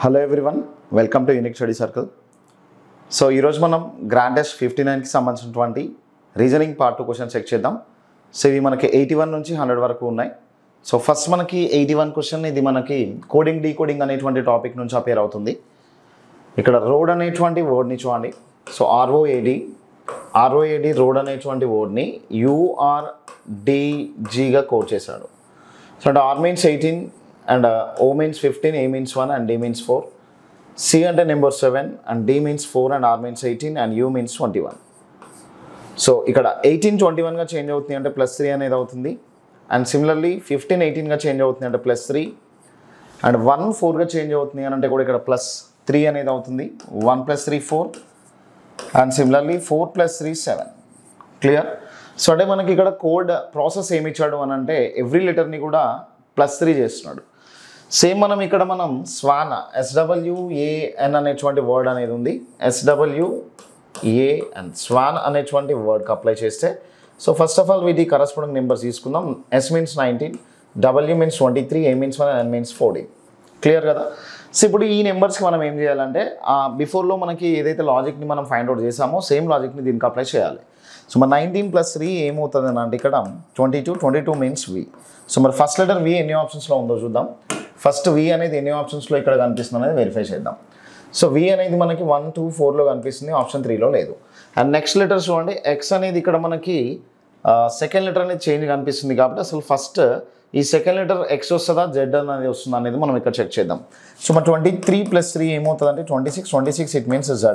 Hello everyone, welcome to unique study circle. So ఈరోజు మనం grand test 59కి సంబంధించినటువంటి reasoning part 2 question check చేద్దాం. So ఇవి మనకి 81 నుంచి 100 వరకు ఉన్నాయి. సో ఫస్ట్ మనకి 81 క్వశ్చన్, ఇది మనకి కోడింగ్ డీకోడింగ్ అనేటువంటి టాపిక్ నుంచి అపేర్ అవుతుంది. ఇక్కడ రోడ్ అనేటువంటి వర్డ్ని చూడండి. సో ఆర్ఓఏడి రోడ్ అనేటువంటి వర్డ్ని యూఆర్డిజిగా కోడ్ చేశాడు. సో అంటే are means 18 and O means 15, A means 1 and D means 4. C అంటే number 7 and D means 4 and R means 18 and U means 21. So ఇక్కడ 18 21గా చేంజ్ అవుతుంది అంటే +3 అనేది అవుతుంది. అండ్ సిమిలర్లీ 15 18గా చేంజ్ అవుతుంది అంటే +3 అండ్ 1 4గా చేంజ్ అవుతుంది అని అంటే కూడా ఇక్కడ +3 అనేది అవుతుంది. 1 + 3 4 అండ్ సిమిలర్లీ 4 + 3 7. క్లియర్? సో అంటే మనకి ఇక్కడ కోడ్ ప్రాసెస్ ఏమి ఇచ్చాడు అని అంటే ఎవ్రీ లెటర్ని కూడా +3 చేస్తున్నాడు. సేమ్ మనం స్వాన్ SWAN అనేటువంటి వర్డ్ అనేది ఉంది. SWAN స్వాన్ అనేటువంటి వర్డ్కి అప్లై చేస్తే సో ఫస్ట్ ఆఫ్ ఆల్ వీటి కరస్పాండింగ్ నెంబర్స్ తీసుకుందాం. S means 19, W means 23, A means 1 and N means 14. Clear కదా? సో ఇప్పుడు ఈ నెంబర్స్కి మనం ఏం చేయాలంటే బిఫోర్లో మనకి ఏదైతే లాజిక్ని మనం ఫైండ్ అవుట్ చేసామో సేమ్ లాజిక్ని దీనికి అప్లై చేయాలి. సో మరి 19 + 3 ఏమవుతుంది అని అంటే ఇక్కడ 22 మీన్స్ V. సో మరి ఫస్ట్ లెటర్ V ఎన్ని ఆప్షన్స్లో ఉందో చూద్దాం. ఫస్ట్ V అనేది ఎన్ని ఆప్షన్స్లో ఇక్కడ కనిపిస్తుంది అనేది వెరిఫై చేద్దాం. సో V అనేది మనకి 1 2 4లో కనిపిస్తుంది, ఆప్షన్ 3లో లేదు. అండ్ నెక్స్ట్ లెటర్స్ చూడండి, X అనేది ఇక్కడ మనకి సెకండ్ లెటర్ అనేది చేంజ్ కనిపిస్తుంది కాబట్టి అసలు ఫస్ట్ ఈ సెకండ్ లెటర్ X వస్తుందా Z అనేది వస్తుందా అనేది మనం ఇక్కడ చెక్ చేద్దాం. సో మరి 23 + 3 ఏమవుతుంది అంటే 26 ఇట్ మీన్స్ Z.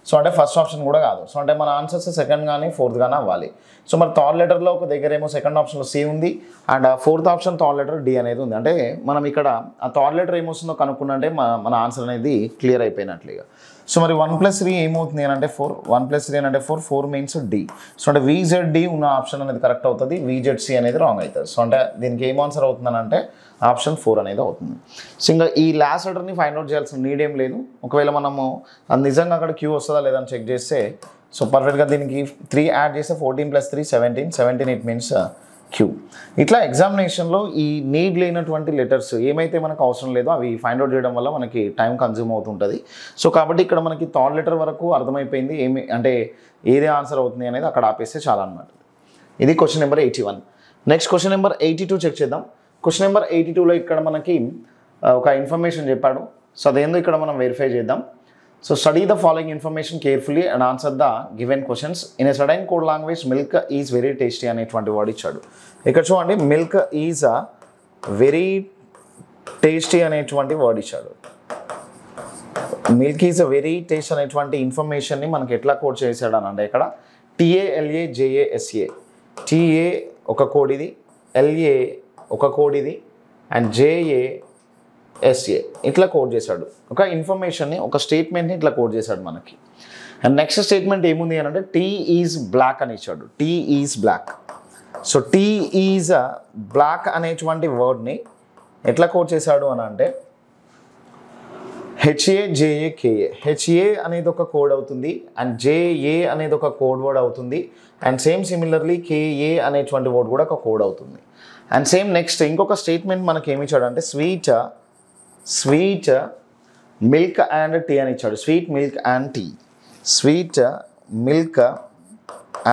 సో అంటే ఫస్ట్ ఆప్షన్ కూడా కాదు. సో అంటే మన ఆన్సర్స్ సెకండ్ కానీ ఫోర్త్ కానీ అవ్వాలి. సో మరి థర్డ్ లెటర్లో ఒక దగ్గర ఏమో సెకండ్ ఆప్షన్లో C ఉంది and fourth option third letter D అనేది ఉంది. అంటే మనం ఇక్కడ ఆ థర్డ్ లెటర్ ఏమొస్తుందో కనుక్కుంటే మన ఆన్సర్ అనేది క్లియర్ అయిపోయినట్లుగా. సో మరి 1 + 3 ఏమవుతుంది అని అంటే 4, 1 + 3 అని అంటే 4 మీన్స్ D. సో అంటే VZD ఉన్న ఆప్షన్ అనేది కరెక్ట్ అవుతుంది, VZC అనేది రాంగ్ అవుతుంది. సో అంటే దీనికి ఏం ఆన్సర్ అవుతుందని అంటే ఆప్షన్ 4 అనేది అవుతుంది. సో ఇంకా ఈ లాస్ట్ లెటర్ని ఫైండ్ అవుట్ చేయాల్సిన నీడ్ ఏం లేదు. ఒకవేళ మనము అది నిజంగా అక్కడ క్యూ వస్తుందా లేదని చెక్ చేస్తే సో పర్ఫెక్ట్గా దీనికి 3 యాడ్ చేస్తే 14 + 3 17 ఇట్ మీన్స్ Q. ఇట్లా ఎగ్జామినేషన్లో ఈ నీడ్ లేనటువంటి లెటర్స్ ఏమైతే మనకు అవసరం లేదో అవి ఫైండ్ అవుట్ చేయడం వల్ల మనకి టైం కన్జ్యూమ్ అవుతుంటుంది. సో కాబట్టి ఇక్కడ మనకి థర్డ్ లెటర్ వరకు అర్థమైపోయింది ఏమి అంటే ఏదే ఆన్సర్ అవుతుంది అనేది అక్కడ ఆపేస్తే చాలా అనమాట. ఇది question number 81. Next question number 82 check చేద్దాం. క్వశ్చన్ నెంబర్ 82లో ఇక్కడ మనకి ఒక ఇన్ఫర్మేషన్ చెప్పాడు. సో అదేందో ఇక్కడ మనం వెరిఫై చేద్దాం. So study the following information carefully and answer the given questions in a certain code language. Milk is very tasty అనేటువంటి వర్డ్ ఇచ్చాడు. ఇక్కడ చూడండి, మిల్క్ ఈజ్ వెరీ టేస్టీ అనేటువంటి వర్డ్ ఇచ్చాడు. మిల్క్ ఈజ్ వెరీ టేస్ట్ అనేటువంటి ఇన్ఫర్మేషన్ని మనకి ఎట్లా కోడ్ చేశాడు అని అంటే ఇక్కడ TALAJASA, TA ఒక కోడ్ ఇది, LA ఒక కోడ్ ఇది అండ్ JASA ఇట్లా కోడ్ చేశాడు. ఒక ఇన్ఫర్మేషన్ని ఒక స్టేట్మెంట్ని ఇట్లా కోడ్ చేశాడు మనకి. అండ్ నెక్స్ట్ స్టేట్మెంట్ ఏముంది అని అంటే T ఈజ్ బ్లాక్ అని ఇచ్చాడు. T is black. So T is black అనేటువంటి వర్డ్ని ఎట్లా కోడ్ చేశాడు అని అంటే HAJAKA. HA అనేది ఒక కోడ్ అవుతుంది అండ్ JA అనేది ఒక కోడ్ వర్డ్ అవుతుంది అండ్ సేమ్ సిమిలర్లీ KA అనేటువంటి వర్డ్ కూడా ఒక కోడ్ అవుతుంది. అండ్ సేమ్ నెక్స్ట్ ఇంకొక స్టేట్మెంట్ మనకి ఏమి ఇచ్చాడు అంటే స్వీట్ మిల్క్ అండ్ టీ అని ఇచ్చాడు. Sweet milk and tea, sweet milk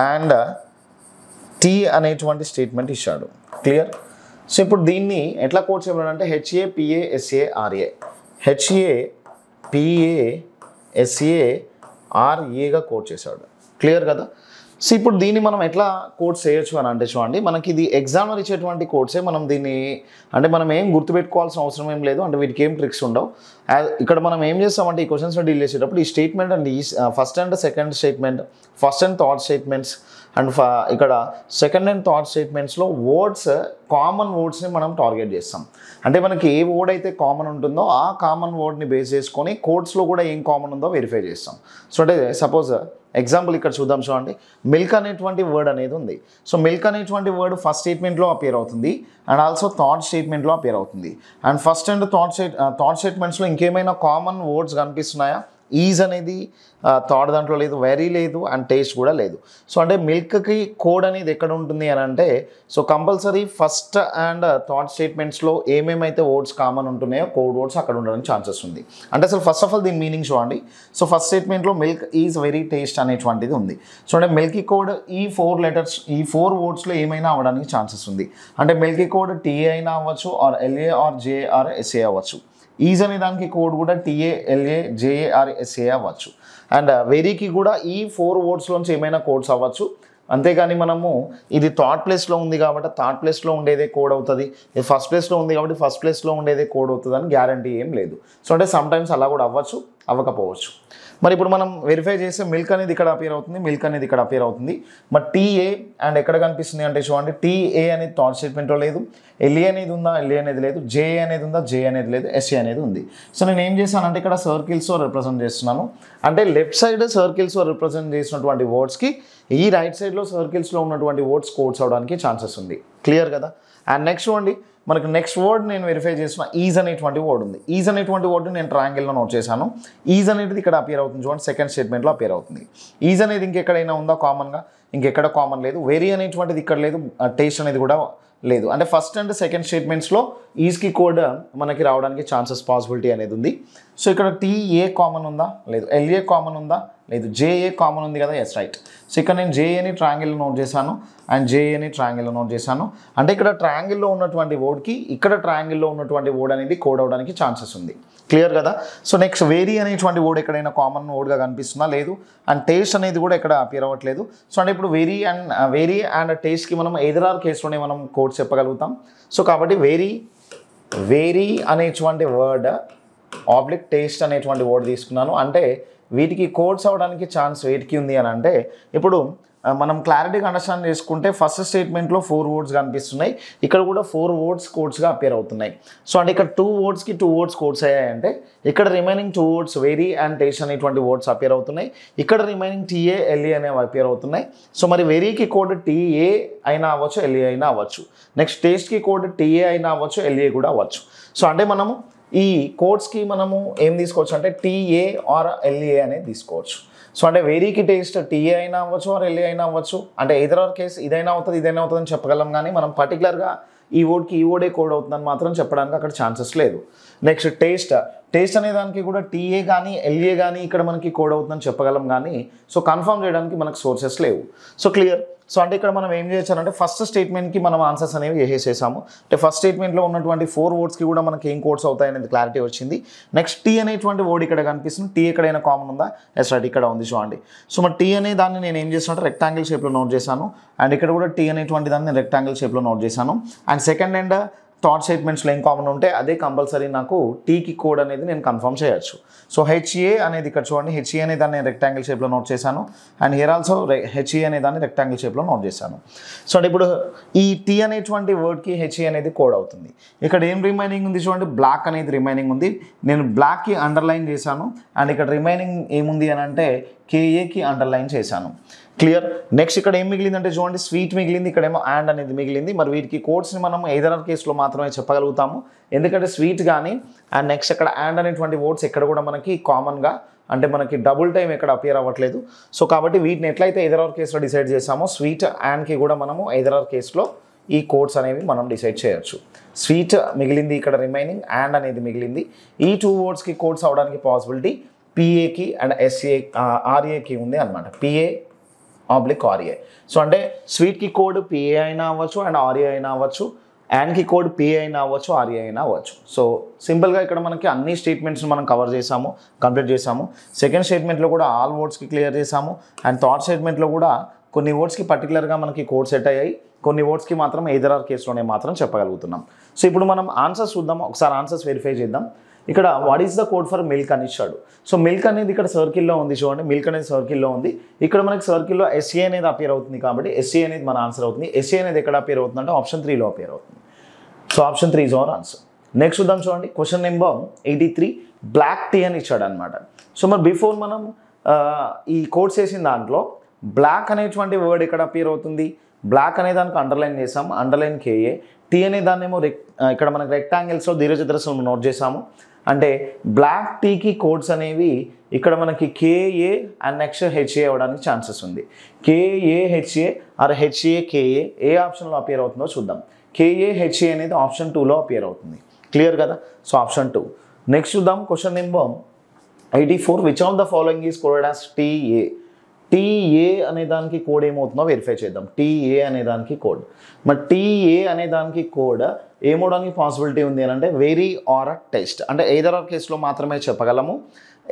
and tea అనేటువంటి స్టేట్మెంట్ ఇచ్చాడు. క్లియర్? సో ఇప్పుడు దీన్ని ఎట్లా కోడ్ చేయబడాలంటే HAPASARAగా కోడ్ చేశాడు. క్లియర్ కదా? సో ఇప్పుడు దీన్ని మనం ఎట్లా కోడ్స్ చేయొచ్చు అని అంటే చూడండి, మనకి ఇది ఎగ్జామ్లో ఇచ్చేటువంటి కోడ్సే. మనం దీన్ని అంటే మనం ఏం గుర్తుపెట్టుకోవాల్సిన అవసరం ఏం లేదు, అంటే వీటికి ఏం ట్రిక్స్ ఉండవు. ఇక్కడ మనం ఏం చేస్తామంటే ఈ క్వశ్చన్స్లో డీల్ చేసేటప్పుడు ఈ స్టేట్మెంట్ అండ్ ఈ first and second statement, first and third statements and ఇక్కడ సెకండ్ అండ్ థర్డ్ స్టేట్మెంట్స్లో వర్డ్స్, కామన్ వర్డ్స్ని మనం టార్గెట్ చేస్తాం. అంటే మనకి ఏ వర్డ్ అయితే కామన్ ఉంటుందో ఆ కామన్ వర్డ్ని బేస్ చేసుకొని కోడ్స్లో కూడా ఏం కామన్ ఉందో వెరిఫై చేస్తాం. సో అంటే సపోజ్ ఎగ్జాంపుల్ ఇక్కడ చూద్దాం. చూడండి, మిల్క్ అనేటువంటి వర్డ్ అనేది ఉంది. సో మిల్క్ అనేటువంటి వర్డ్ ఫస్ట్ స్టేట్మెంట్లో అపియర్ అవుతుంది అండ్ ఆల్సో థర్డ్ స్టేట్మెంట్లో అపియర్ అవుతుంది. అండ్ ఫస్ట్ అండ్ థర్డ్ స్టేట్మెంట్స్లో ఇంకేమైనా కామన్ వర్డ్స్ కనిపిస్తున్నాయా? ఈజ్ అనేది థాట్ దాంట్లో లేదు, వెరీ లేదు, అండ్ టేస్ట్ కూడా లేదు. సో అంటే మిల్క్కి కోడ్ అనేది ఎక్కడ ఉంటుంది అని అంటే, సో కంపల్సరీ ఫస్ట్ అండ్ థాట్ స్టేట్మెంట్స్లో ఏమేమైతే వర్డ్స్ కామన్ ఉంటున్నాయో కోడ్ వర్డ్స్ అక్కడ ఉండడానికి ఛాన్సెస్ ఉంది. అంటే అసలు ఫస్ట్ ఆఫ్ ఆల్ దీని మీనింగ్ చూడండి. సో ఫస్ట్ స్టేట్మెంట్లో మిల్క్ ఈజ్ వెరీ టేస్ట్ అనేటువంటిది ఉంది. సో అంటే మిల్కీ కోడ్ ఈ 4 లెటర్స్, ఈ 4 వర్డ్స్లో ఏమైనా అవ్వడానికి ఛాన్సెస్ ఉంది. అంటే మిల్కీ కోడ్ టీఏ అయినా అవ్వచ్చు, or LA or J or SA అవ్వచ్చు. ఈజ్ అనే దానికి కోడ్ కూడా TA LA JA or SA అవ్వచ్చు. అండ్ వెరీకి కూడా ఈ 4 వర్డ్స్లోంచి ఏమైనా కోడ్స్ అవ్వచ్చు. అంతేగాని మనము ఇది థర్డ్ ప్లేస్లో ఉంది కాబట్టి థర్డ్ ప్లేస్లో ఉండేదే కోడ్ అవుతుంది, ఇది ఫస్ట్ ప్లేస్లో ఉంది కాబట్టి ఫస్ట్ ప్లేస్లో ఉండేదే కోడ్ అవుతుంది అని గ్యారంటీ ఏం లేదు. సో అంటే సమ్టైమ్స్ అలా కూడా అవ్వచ్చు, అవ్వకపోవచ్చు. మరి ఇప్పుడు మనం వెరిఫై చేస్తే మిల్క్ అనేది ఇక్కడ అపియర్ అవుతుంది, మిల్క్ అనేది ఇక్కడ అపియర్ అవుతుంది. మరి టీఏ అండ్ ఎక్కడ కనిపిస్తుంది అంటే చూడండి, టీఏ అనేది థాట్ స్టేట్మెంట్లో లేదు, ఎల్ఏ అనేది ఉందా, ఎల్ఏ అనేది లేదు, జేఏ అనేది ఉందా, జే అనేది లేదు, ఎస్ఏ అనేది ఉంది. సో నేను ఏం చేశానంటే ఇక్కడ సర్కిల్స్తో రిప్రజెంట్ చేస్తున్నాను. అంటే లెఫ్ట్ సైడ్ సర్కిల్స్తో రిప్రజెంట్ చేసినటువంటి వర్డ్స్కి ఈ రైట్ సైడ్లో సర్కిల్స్లో ఉన్నటువంటి వర్డ్స్ కోడ్స్ అవడానికి ఛాన్సెస్ ఉంది. క్లియర్ కదా? అండ్ నెక్స్ట్ చూడండి, మనకు నెక్స్ట్ వర్డ్ నేను వెరిఫై చేసిన ఈజ్ అనేటువంటి వర్డ్ ఉంది. ఈజ్ అనేటువంటి వర్డ్ నేను ట్రయాంగిల్లో నోట్ చేశాను. ఈజ్ అనేది ఇక్కడ అపియర్ అవుతుంది చూడండి, సెకండ్ స్టేట్మెంట్లో అపియర్ అవుతుంది. ఈజ్ అనేది ఇంకెక్కడైనా ఉందా కామన్గా? ఇంకెక్కడ కామన్ లేదు. వెరీ అనేటువంటిది ఇక్కడ లేదు, టేస్ట్ అనేది కూడా లేదు. అంటే ఫస్ట్ అండ్ సెకండ్ స్టేట్మెంట్స్లో ఈజ్కి కోడ్ మనకి రావడానికి ఛాన్సెస్ పాసిబిలిటీ అనేది ఉంది. సో ఇక్కడ టీఏ కామన్ ఉందా? లేదు. ఎల్ఏ కామన్ ఉందా? లేదు. జేఏ కామన్ ఉంది కదా? Yes, right. సో ఇక్కడ నేను జేఏని ట్రయాంగిల్లో నోట్ చేశాను అండ్ జేఏని ట్రయాంగిల్లో నోట్ చేశాను. అంటే ఇక్కడ ట్రయాంగిల్లో ఉన్నటువంటి వర్డ్కి ఇక్కడ ట్రయాంగిల్లో ఉన్నటువంటి వర్డ్ అనేది కోడ్ అవడానికి ఛాన్సెస్ ఉంది. క్లియర్ కదా? సో నెక్స్ట్ వేరీ అనేటువంటి వర్డ్ ఎక్కడైనా కామన్ వర్డ్గా కనిపిస్తుందా? లేదు. అండ్ టేస్ట్ అనేది కూడా ఇక్కడ అపియర్ అవ్వట్లేదు. సో అంటే ఇప్పుడు వేరీ అండ్ టేస్ట్కి మనం ఎదర్ ఆర్ కేసులోనే మనం కోడ్ చెప్పగలుగుతాం. సో కాబట్టి వేరీ అనేటువంటి వర్డ్ ఆబ్లిక్ టేస్ట్ అనేటువంటి వర్డ్ తీసుకున్నాను. అంటే వీటికి కోడ్స్ అవ్వడానికి ఛాన్స్ వేటికి ఉంది అని అంటే, ఇప్పుడు మనం క్లారిటీగా అండర్స్టాండ్ చేసుకుంటే ఫస్ట్ స్టేట్మెంట్లో 4 వర్డ్స్ కనిపిస్తున్నాయి, ఇక్కడ కూడా 4 వర్డ్స్ కోడ్స్గా అపియర్ అవుతున్నాయి. సో అంటే ఇక్కడ 2 వర్డ్స్కి 2 వర్డ్స్ కోడ్స్ అయ్యాయంటే ఇక్కడ remaining 2 words very and taste అనేటువంటి వర్డ్స్ అపియర్ అవుతున్నాయి. ఇక్కడ రిమైనింగ్ టీఏ ఎల్ఏ అనేవి అపియర్ అవుతున్నాయి. సో మరి వెరీకి కోడ్ టీఏ అయినా అవ్వచ్చు, ఎల్ఏ అయినా అవ్వచ్చు. నెక్స్ట్ టేస్ట్కి కోడ్ టీఏ అయినా అవ్వచ్చు, ఎల్ఏ కూడా అవ్వచ్చు. సో అంటే మనము ఈ కోడ్స్కి మనము ఏం తీసుకోవచ్చు అంటే టీఏ ఆర్ ఎల్ఏ అనేది తీసుకోవచ్చు. సో అంటే వేరీకి టేస్ట్ టీఏ అయినా అవ్వచ్చు ఆర్ ఎల్ఏ అయినా అవ్వచ్చు. అంటే ఎదర్ ఆర్ కేస్ ఇదైనా అవుతుంది ఇదైనా అవుతుంది అని చెప్పగలం, కానీ మనం పర్టికులర్గా ఈ వర్డ్కి ఈ వర్డే కోడ్ అవుతుందని మాత్రం చెప్పడానికి అక్కడ ఛాన్సెస్ లేదు. నెక్స్ట్ టేస్ట్ అనే దానికి కూడా టీఏ కానీ ఎల్ఏ కానీ ఇక్కడ మనకి కోడ్ అవుతుందని చెప్పగలం, కానీ సో కన్ఫర్మ్ చేయడానికి మనకు సోర్సెస్ లేవు. So clear? సో అంటే ఇక్కడ మనం ఏం చేయొచ్చానంటే ఫస్ట్ స్టేట్మెంట్కి మనం ఆన్సర్స్ అనేవి వేసేసాము. అంటే ఫస్ట్ స్టేట్మెంట్లో ఉన్నటువంటి 4 వర్డ్స్కి కూడా మనకి ఏం కోడ్స్ అవుతాయి అనేది క్లారిటీ వచ్చింది. నెక్స్ట్ టీ అనేటువంటి వర్డ్ ఇక్కడ కనిపిస్తుంది. టీ ఎక్కడైనా కామన్ ఉందా? ఎస్, రైట్, ఇక్కడ ఉంది చూడండి. సో మరి టీ అనే దాన్ని నేను ఏం చేస్తానంటే రెక్టాంగిల్ షేప్లో నోట్ చేశాను. అండ్ ఇక్కడ కూడా టీ అనేటువంటి దాన్ని నేను రెక్టాంగిల్ షేప్లో నోట్ చేశాను. అండ్ సెకండ్ అండ్ థాట్ స్టేట్మెంట్స్లో ఏం కామన్ ఉంటే అదే కంపల్సరీ నాకు టీకి కోడ్ అనేది నేను కన్ఫర్మ్ చేయొచ్చు. సో హెచ్ఏ అనేది ఇక్కడ చూడండి, హెచ్ఏ అనే దాన్ని రెక్టాంగిల్ షేప్లో నోట్ చేశాను. అండ్ హియర్ ఆల్సో హెచ్ఏ అనే దాన్ని రెక్టాంగిల్ షేప్లో నోట్ చేశాను. సో అంటే ఇప్పుడు ఈ టీ అనేటువంటి వర్డ్కి హెచ్ఏ అనేది కోడ్ అవుతుంది. ఇక్కడ ఏం రిమైనింగ్ ఉంది చూడండి, బ్లాక్ అనేది రిమైనింగ్ ఉంది. నేను బ్లాక్కి అండర్లైన్ చేశాను. అండ్ ఇక్కడ రిమైనింగ్ ఏముంది అని అంటే కేఏకి అండర్లైన్ చేశాను. క్లియర్? నెక్స్ట్ ఇక్కడ ఏం మిగిలిందంటే చూడండి, స్వీట్ మిగిలింది, ఇక్కడేమో యాండ్ అనేది మిగిలింది. మరి వీటికి కోడ్స్ని మనం ఎదర్ ఆర్ కేసులో మాత్రమే చెప్పగలుగుతాము, ఎందుకంటే స్వీట్ కానీ అండ్ నెక్స్ట్ అక్కడ యాండ్ అనేటువంటి వర్డ్స్ ఎక్కడ కూడా మనకి కామన్గా అంటే మనకి డబుల్ టైం ఎక్కడ అపియర్ అవ్వట్లేదు. సో కాబట్టి వీటిని ఎట్లయితే ఎదర్ ఆర్ కేసులో డిసైడ్ చేసామో స్వీట్ యాండ్కి కూడా మనము ఎదర్ ఆర్ కేసులో ఈ కోడ్స్ అనేవి మనం డిసైడ్ చేయొచ్చు. స్వీట్ మిగిలింది, ఇక్కడ రిమైనింగ్ యాండ్ అనేది మిగిలింది. ఈ 2 వర్డ్స్కి కోడ్స్ అవడానికి పాసిబిలిటీ పిఏకి అండ్ ఎస్ఏ ఆర్ఏకి ఉంది అనమాట. PA oblique RA. సో అంటే స్వీట్కి కోడ్ పిఏ అయినా అవ్వచ్చు అండ్ ఆర్ఏ అయినా అవ్వచ్చు, యాండ్కి కోడ్ పిఏ అయినా అవ్వచ్చు, ఆర్ఏ అయినా అవ్వచ్చు. సో సింపుల్గా ఇక్కడ మనకి అన్ని స్టేట్మెంట్స్ని మనం కవర్ చేసాము, కంప్లీట్ చేసాము. సెకండ్ స్టేట్మెంట్లో కూడా ఆల్ వర్డ్స్కి క్లియర్ చేసాము. అండ్ థర్డ్ స్టేట్మెంట్లో కూడా కొన్ని వర్డ్స్కి పర్టికులర్గా మనకి కోడ్ సెట్ అయ్యాయి, కొన్ని వర్డ్స్కి మాత్రం ఎదర్ ఆర్ కేసులోనే మాత్రం చెప్పగలుగుతున్నాం. సో ఇప్పుడు మనం ఆన్సర్స్ చూద్దాం, ఒకసారి ఆన్సర్స్ వెరిఫై చేద్దాం. ఇక్కడ what is the code for milk అని ఇచ్చాడు. సో మిల్క్ అనేది ఇక్కడ సర్కిల్లో ఉంది చూడండి, మిల్క్ అనేది సర్కిల్లో ఉంది. ఇక్కడ మనకి సర్కిల్లో ఎస్ఏ అనేది అపియర్ అవుతుంది కాబట్టి ఎస్ఏ అనేది మన ఆన్సర్ అవుతుంది. ఎస్ఏ అనేది ఎక్కడ అపియర్ అవుతుంది అంటే ఆప్షన్ 3లో అపియర్ అవుతుంది. So option 3 is our answer. Next చూద్దాం చూడండి, క్వశ్చన్ నెంబర్ 83 బ్లాక్ టీ అని ఇచ్చాడు అనమాట. సో మరి బిఫోర్ మనం ఈ కోడ్స్ వేసిన దాంట్లో బ్లాక్ అనేటువంటి వర్డ్ ఎక్కడ అపియర్ అవుతుంది, బ్లాక్ అనే దానికి అండర్లైన్ చేసాము, అండర్లైన్ కేఏ. టీ అనే దాన్ని ఏమో ఇక్కడ మనకి రెక్టాంగిల్స్లో దీర్ఘచతురస్రం నోట్ చేసాము. అంటే బ్లాక్ టీకి కోడ్స్ అనేవి ఇక్కడ మనకి కేఏ అండ్ నెక్స్ట్ హెచ్ఏ అవ్వడానికి ఛాన్సెస్ ఉంది. KA HA or HA KA ఏ ఆప్షన్లో అపియర్ అవుతుందో చూద్దాం. కేఏ హెచ్ఏ అనేది ఆప్షన్ 2లో అపియర్ అవుతుంది. క్లియర్ కదా? So option 2. నెక్స్ట్ చూద్దాం question number 84. Which of the following is coded as TA. TA అనే దానికి కోడ్ ఏమవుతుందో వెరిఫై చేద్దాం. టీఏ అనే దానికి కోడ్, మరి టీఏ అనే దానికి కోడ్ ఏమవడానికి పాసిబిలిటీ ఉంది అని అంటే వెరీ ఆర్ అ టెస్ట్, అంటే ఎయిదర్ ఆర్ కేసులో మాత్రమే చెప్పగలము.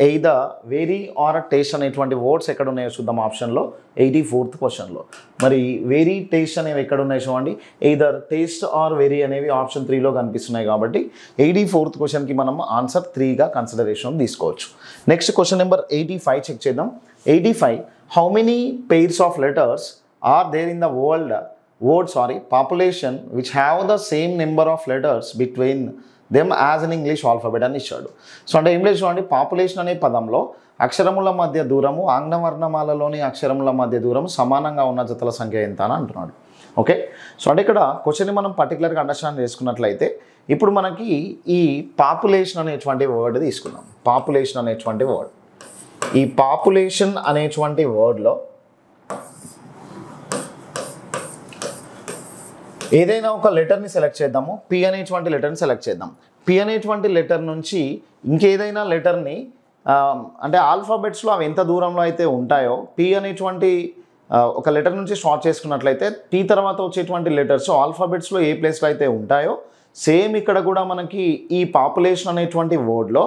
Either very or a test అనేటువంటి వర్డ్స్ ఎక్కడ ఉన్నాయో చూద్దాం ఆప్షన్లో 84th క్వశ్చన్లో. మరి వెరీ టేస్ట్ అనేవి ఎక్కడ ఉన్నాయి చూడండి. ఎయిదర్ టేస్ట్ ఆర్ వెరీ అనేవి ఆప్షన్ 3లో కనిపిస్తున్నాయి కాబట్టి 84th క్వశ్చన్కి మనం ఆన్సర్ 3గా కన్సిడరేషన్ తీసుకోవచ్చు. నెక్స్ట్ క్వశ్చన్ నెంబర్ 85 చెక్ చేద్దాం. 85. How many pairs of letters are there in the population which have the same number of letters between them as in English alphabet అని ఇచ్చాడు. So అంటే English చూడండి, population అనే పదంలో అక్షరముల మధ్య దూరము ఆంగ్ల వర్ణమాలలోని అక్షరముల మధ్య దూరం సమానంగా ఉన్న జతల సంఖ్య ఎంత అని అంటున్నాడు. ఓకే, సో అంటే ఇక్కడ క్వశ్చన్ని మనం పర్టికులర్గా అండర్స్టాండ్ చేసుకున్నట్లయితే ఇప్పుడు మనకి ఈ పాపులేషన్ అనేటువంటి వర్డ్ తీసుకున్నాం. పాపులేషన్ అనేటువంటి వర్డ్, ఈ పాపులేషన్ అనేటువంటి వర్డ్లో ఏదైనా ఒక లెటర్ని సెలెక్ట్ చేద్దాము. పి అనేటువంటి లెటర్ని సెలెక్ట్ చేద్దాం. పి అనేటువంటి లెటర్ నుంచి ఇంకేదైనా లెటర్ని అంటే ఆల్ఫాబెట్స్లో అవి ఎంత దూరంలో అయితే ఉంటాయో పి అనేటువంటి ఒక లెటర్ నుంచి స్టార్ట్ చేసుకున్నట్లయితే పి తర్వాత వచ్చేటువంటి లెటర్స్ ఆల్ఫాబెట్స్లో ఏ ప్లేస్లో అయితే ఉంటాయో సేమ్ ఇక్కడ కూడా మనకి ఈ పాపులేషన్ అనేటువంటి వర్డ్లో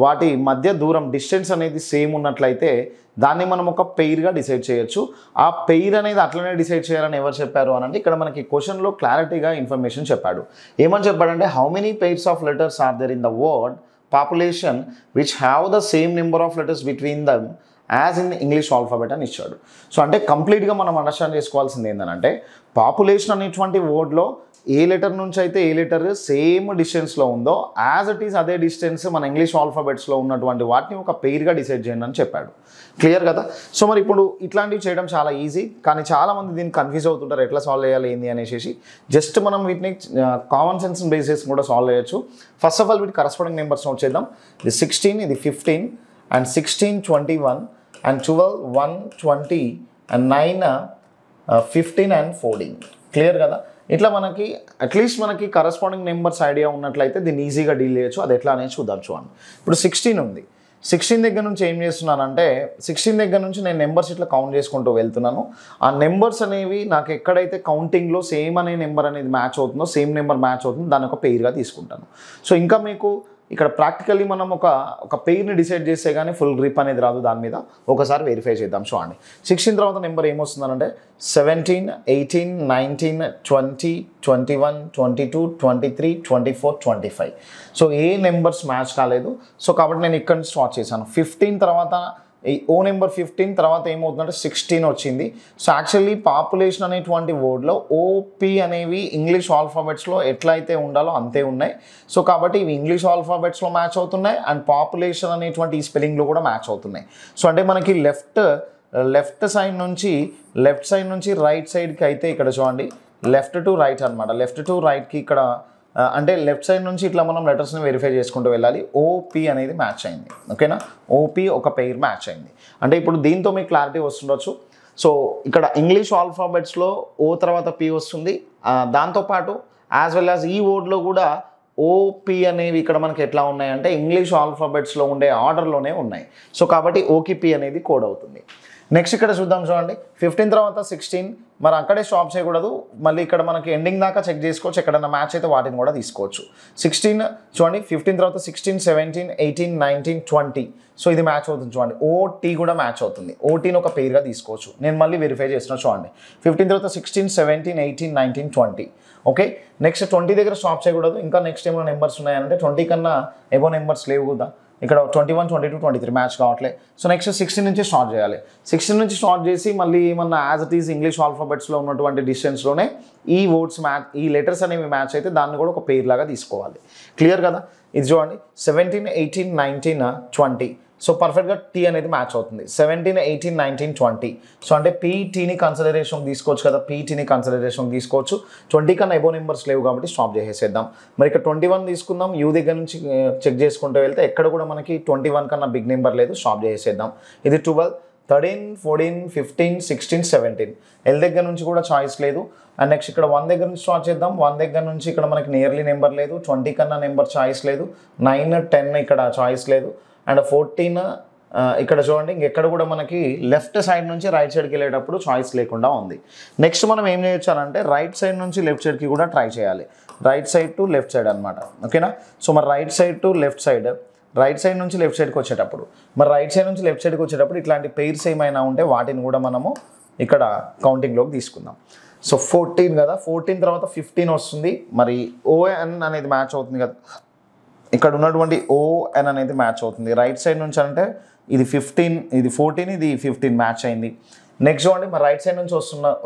వాటి మధ్య దూరం డిస్టెన్స్ అనేది సేమ్ ఉన్నట్లయితే దాన్ని మనం ఒక పెయిర్గా డిసైడ్ చేయొచ్చు. ఆ పెయిర్ అనేది అట్లనే డిసైడ్ చేయాలని ఎవరు చెప్పారు అని అంటే ఇక్కడ మనకి క్వశ్చన్లో క్లారిటీగా ఇన్ఫర్మేషన్ చెప్పాడు. ఏమని చెప్పాడంటే how many pairs of letters are there in the word population which have the same number of letters between them as in English alphabet అని ఇచ్చాడు. సో అంటే కంప్లీట్గా మనం అండర్స్టాండ్ చేసుకోవాల్సింది ఏంటంటే పాపులేషన్ అనేటువంటి వర్డ్లో ఏ లెటర్ నుంచి అయితే ఏ లెటర్ సేమ్ డిస్టెన్స్లో ఉందో యాజ్ ఇట్ ఈస్ అదే డిస్టెన్స్ మన ఇంగ్లీష్ ఆల్ఫాబెట్స్లో ఉన్నటువంటి వాటిని ఒక పెయిర్గా డిసైడ్ చేయండి అని చెప్పాడు. క్లియర్ కదా? సో మరి ఇప్పుడు ఇట్లాంటివి చేయడం చాలా ఈజీ, కానీ చాలామంది దీన్ని కన్ఫ్యూజ్ అవుతుంటారు ఎట్లా సాల్వ్ చేయాలి ఏంది అనేసి. జస్ట్ మనం వీటిని కామన్ సెన్స్ బేసిస్ కూడా సాల్వ్ చేయొచ్చు. ఫస్ట్ ఆఫ్ ఆల్ వీటి కరస్పాండింగ్ నెంబర్స్ నోట్ చేద్దాం. ఇది 16, ఇది 15 and 16 21 and 12 1 20 and 9 15 and 14. Clear కదా? ఇట్లా మనకి అట్లీస్ట్ మనకి కరస్పాండింగ్ నెంబర్స్ ఐడియా ఉన్నట్లయితే దీన్ని ఈజీగా డీల్ చేయొచ్చు. అది ఎట్లా అనేది చూద్దాం. చూడండి, ఇప్పుడు 16 ఉంది. 16 దగ్గర నుంచి ఏం చేస్తున్నానంటే 16 దగ్గర నుంచి నేను నెంబర్స్ ఇట్లా కౌంట్ చేసుకుంటూ వెళ్తున్నాను. ఆ నెంబర్స్ అనేవి నాకు ఎక్కడైతే కౌంటింగ్లో సేమ్ అనే నెంబర్ అనేది మ్యాచ్ అవుతుందో సేమ్ నెంబర్ మ్యాచ్ అవుతుందో దాన్ని ఒక పెయిర్గా తీసుకుంటాను. సో ఇంకా మీకు ఇక్కడ ప్రాక్టికల్లీ మనం ఒక పెయిర్ని డిసైడ్ చేస్తే కానీ ఫుల్ గ్రిప్ అనేది రాదు దాని మీద. ఒకసారి వెరిఫై చేద్దాం. చూడండి, 16 తర్వాత నెంబర్ ఏమొస్తుందంటే 17 18 19 20 21 22 23 24 25. సో ఏ నెంబర్స్ మ్యాచ్ కాలేదు. సో కాబట్టి నేను ఇక్కడ నుంచి స్టార్ట్ చేశాను. 15 తర్వాత ఓ నెంబర్ 15 తర్వాత ఏమవుతుందంటే 16 వచ్చింది. సో యాక్చువల్లీ పాపులేషన్ అనేటువంటి వర్డ్లో ఓపి అనేవి ఇంగ్లీష్ ఆల్ఫాబెట్స్లో ఎట్లయితే ఉండాలో అంతే ఉన్నాయి. సో కాబట్టి ఇవి ఇంగ్లీష్ ఆల్ఫాబెట్స్లో మ్యాచ్ అవుతున్నాయి అండ్ పాపులేషన్ అనేటువంటి ఈ స్పెల్లింగ్లో కూడా మ్యాచ్ అవుతున్నాయి. సో అంటే మనకి లెఫ్ట్ సైడ్ నుంచి రైట్ సైడ్కి అయితే ఇక్కడ చూడండి లెఫ్ట్ టు రైట్ అనమాట. లెఫ్ట్ టు రైట్కి ఇక్కడ అంటే లెఫ్ట్ సైడ్ నుంచి ఇట్లా మనం లెటర్స్ని వెరిఫై చేసుకుంటూ వెళ్ళాలి. ఓపి అనేది మ్యాచ్ అయింది. ఓకేనా? ఓపి ఒక పెయిర్ మ్యాచ్ అయింది. అంటే ఇప్పుడు దీంతో మీకు క్లారిటీ వస్తుండొచ్చు. సో ఇక్కడ ఇంగ్లీష్ ఆల్ఫాబెట్స్లో ఓ తర్వాత పి వస్తుంది. దాంతోపాటు యాజ్ వెల్ యాజ్ ఈ వర్డ్లో కూడా ఓపి అనేవి ఇక్కడ మనకి ఎట్లా ఉన్నాయంటే ఇంగ్లీష్ ఆల్ఫాబెట్స్లో ఉండే ఆర్డర్లోనే ఉన్నాయి. సో కాబట్టి ఓకి పి అనేది కోడ్ అవుతుంది. నెక్స్ట్ ఇక్కడ చూద్దాం. చూడండి, 15 తర్వాత 16 మరి అక్కడే స్టాప్ చేయకూడదు. మళ్ళీ ఇక్కడ మనకి ఎండింగ్ దాకా చెక్ చేసుకోవచ్చు. ఎక్కడన్నా మ్యాచ్ అయితే వాటిని కూడా తీసుకోవచ్చు. 16 చూడండి, 15 తర్వాత 16 17 18 19 20. సో ఇది మ్యాచ్ అవుతుంది. చూడండి, ఓటీ కూడా మ్యాచ్ అవుతుంది. ఓటీని ఒక పెయిర్గా తీసుకోవచ్చు. నేను మళ్ళీ వెరిఫై చేస్తున్నా. చూడండి, 15 తర్వాత 16 17 18 19 20. ఓకే, నెక్స్ట్ 20 దగ్గర స్టాప్ చేయకూడదు. ఇంకా నెక్స్ట్ ఏమైనా నెంబర్స్ ఉన్నాయంటే 20 కన్నా ఏవో నెంబర్స్ లేవు కదా. ఇక్కడ 21 22 23 మ్యాచ్ కావట్లేదు. సో నెక్స్ట్ 16 నుంచి స్టార్ట్ చేయాలి. 16 నుంచి స్టార్ట్ చేసి మళ్ళీ ఏమన్నా యాజ్ ఇట్ ఈస్ ఇంగ్లీష్ ఆల్ఫాబెట్స్లో ఉన్నటువంటి డిస్టెన్స్లోనే ఈ వర్డ్స్ మ్యాచ్, ఈ లెటర్స్ అనేవి మ్యాచ్ అయితే దాన్ని కూడా ఒక పెయిర్ లాగా తీసుకోవాలి. క్లియర్ కదా? ఇది చూడండి, 17 18 19 20. సో పర్ఫెక్ట్గా టీ అనేది మ్యాచ్ అవుతుంది. 17, 18, 19, 20. సో అంటే పీటీని కన్సిడరేషన్ తీసుకోవచ్చు కదా, పీటీని కన్సిడరేషన్ తీసుకోవచ్చు. 20 కన్నా ఎబో నెంబర్స్ లేవు కాబట్టి స్టాప్ చేసేద్దాం. మరి ఇక్కడ 21 తీసుకుందాం. యూ దగ్గర నుంచి చెక్ చేసుకుంటూ వెళ్తే ఎక్కడ కూడా మనకి 21 కన్నా బిగ్ నెంబర్ లేదు, స్టాప్ చేసేద్దాం. ఇది 12, 13, 14, 15, 16, 17. ఎల్ దగ్గర నుంచి కూడా చాయిస్ లేదు. అండ్ నెక్స్ట్ ఇక్కడ 1 దగ్గర నుంచి స్టార్ట్ చేద్దాం. 1 దగ్గర నుంచి ఇక్కడ మనకి నియర్లీ నెంబర్ లేదు. 20 కన్నా నెంబర్ చాయిస్ లేదు. 9, 10 ఇక్కడ చాయిస్ లేదు. అండ్ 14 ఇక్కడ చూడండి, ఇంకెక్కడ కూడా మనకి లెఫ్ట్ సైడ్ నుంచి రైట్ సైడ్కి వెళ్ళేటప్పుడు చాయిస్ లేకుండా ఉంది. నెక్స్ట్ మనం ఏం చేయొచ్చు అంటే రైట్ సైడ్ నుంచి లెఫ్ట్ సైడ్కి కూడా ట్రై చేయాలి. Right side to left side అనమాట. ఓకేనా? సో మరి right side to left side, right side నుంచి లెఫ్ట్ సైడ్కి వచ్చేటప్పుడు, మరి రైట్ సైడ్ నుంచి లెఫ్ట్ సైడ్కి వచ్చేటప్పుడు ఇట్లాంటి పెయిర్స్ ఏమైనా ఉంటే వాటిని కూడా మనము ఇక్కడ కౌంటింగ్లోకి తీసుకుందాం. సో 14 కదా, 14 తర్వాత 15 వస్తుంది. మరి ఓఎన్ అనేది మ్యాచ్ అవుతుంది కదా, ఇక్కడ ఉన్నటువంటి ఓఎన్ అనేది మ్యాచ్ అవుతుంది. రైట్ సైడ్ నుంచి అంటే ఇది 15, ఇది 14, ఇది 15 మ్యాచ్ అయింది. నెక్స్ట్ చూడండి, మరి రైట్ సైడ్ నుంచి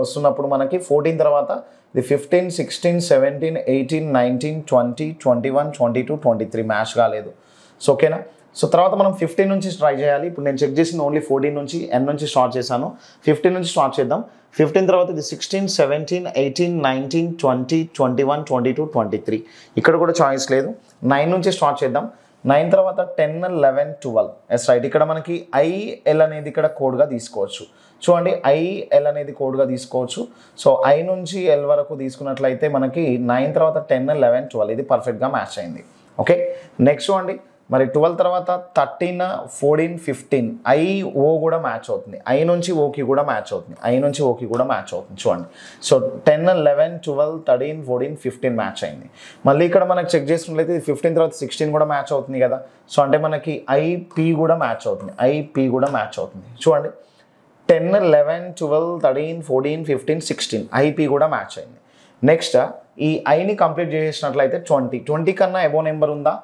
వస్తున్నప్పుడు మనకి 14 తర్వాత ఇది 15, 16, 17, 18, 19, 20, 21, 22, 23 మ్యాచ్ కాలేదు. సో ఓకేనా? సో తర్వాత మనం 15 నుంచి ట్రై చేయాలి. ఇప్పుడు నేను చెక్ చేసింది ఓన్లీ 14 నుంచి, ఎన్ నుంచి స్టార్ట్ చేశాను. 15 నుంచి స్టార్ట్ చేద్దాం. 15 తర్వాత ఇది 16, 17, 18, 19, 20, 21, 22, 23. ఇక్కడ కూడా చాయిస్ లేదు. 9 నుంచి స్టార్ట్ చేద్దాం. 9 తర్వాత 10, 11, 12. Yes right. ఇక్కడ మనకి ఐఎల్ అనేది ఇక్కడ కోడ్గా తీసుకోవచ్చు. చూడండి, ఐఎల్ అనేది కోడ్గా తీసుకోవచ్చు. సో ఐ నుంచి ఎల్ వరకు తీసుకున్నట్లయితే మనకి 9 తర్వాత 10, 11, 12 ఇది పర్ఫెక్ట్గా మ్యాచ్ అయింది. ఓకే, నెక్స్ట్ చూడండి, మరి 12 తర్వాత 13, 14, 15 ఐఓ కూడా మ్యాచ్ అవుతుంది. ఐ నుంచి ఓకి కూడా మ్యాచ్ అవుతుంది. ఐ నుంచి ఓకి కూడా మ్యాచ్ అవుతుంది. చూడండి, సో 10, 11, 12, 13, 14, 15 మ్యాచ్ అయింది. మళ్ళీ ఇక్కడ మనకు చెక్ చేసుకున్నట్లయితే 15 తర్వాత 16 కూడా మ్యాచ్ అవుతుంది కదా. సో అంటే మనకి ఐపీ కూడా మ్యాచ్ అవుతుంది. ఐపీ కూడా మ్యాచ్ అవుతుంది. చూడండి, 10, 11, 12, 13, 14, 15, 16 ఐపీ కూడా మ్యాచ్ అయింది. నెక్స్ట్ ఈ ఐని కంప్లీట్ చేసినట్లయితే 20 కన్నా ఎబో నెంబర్ ఉందా?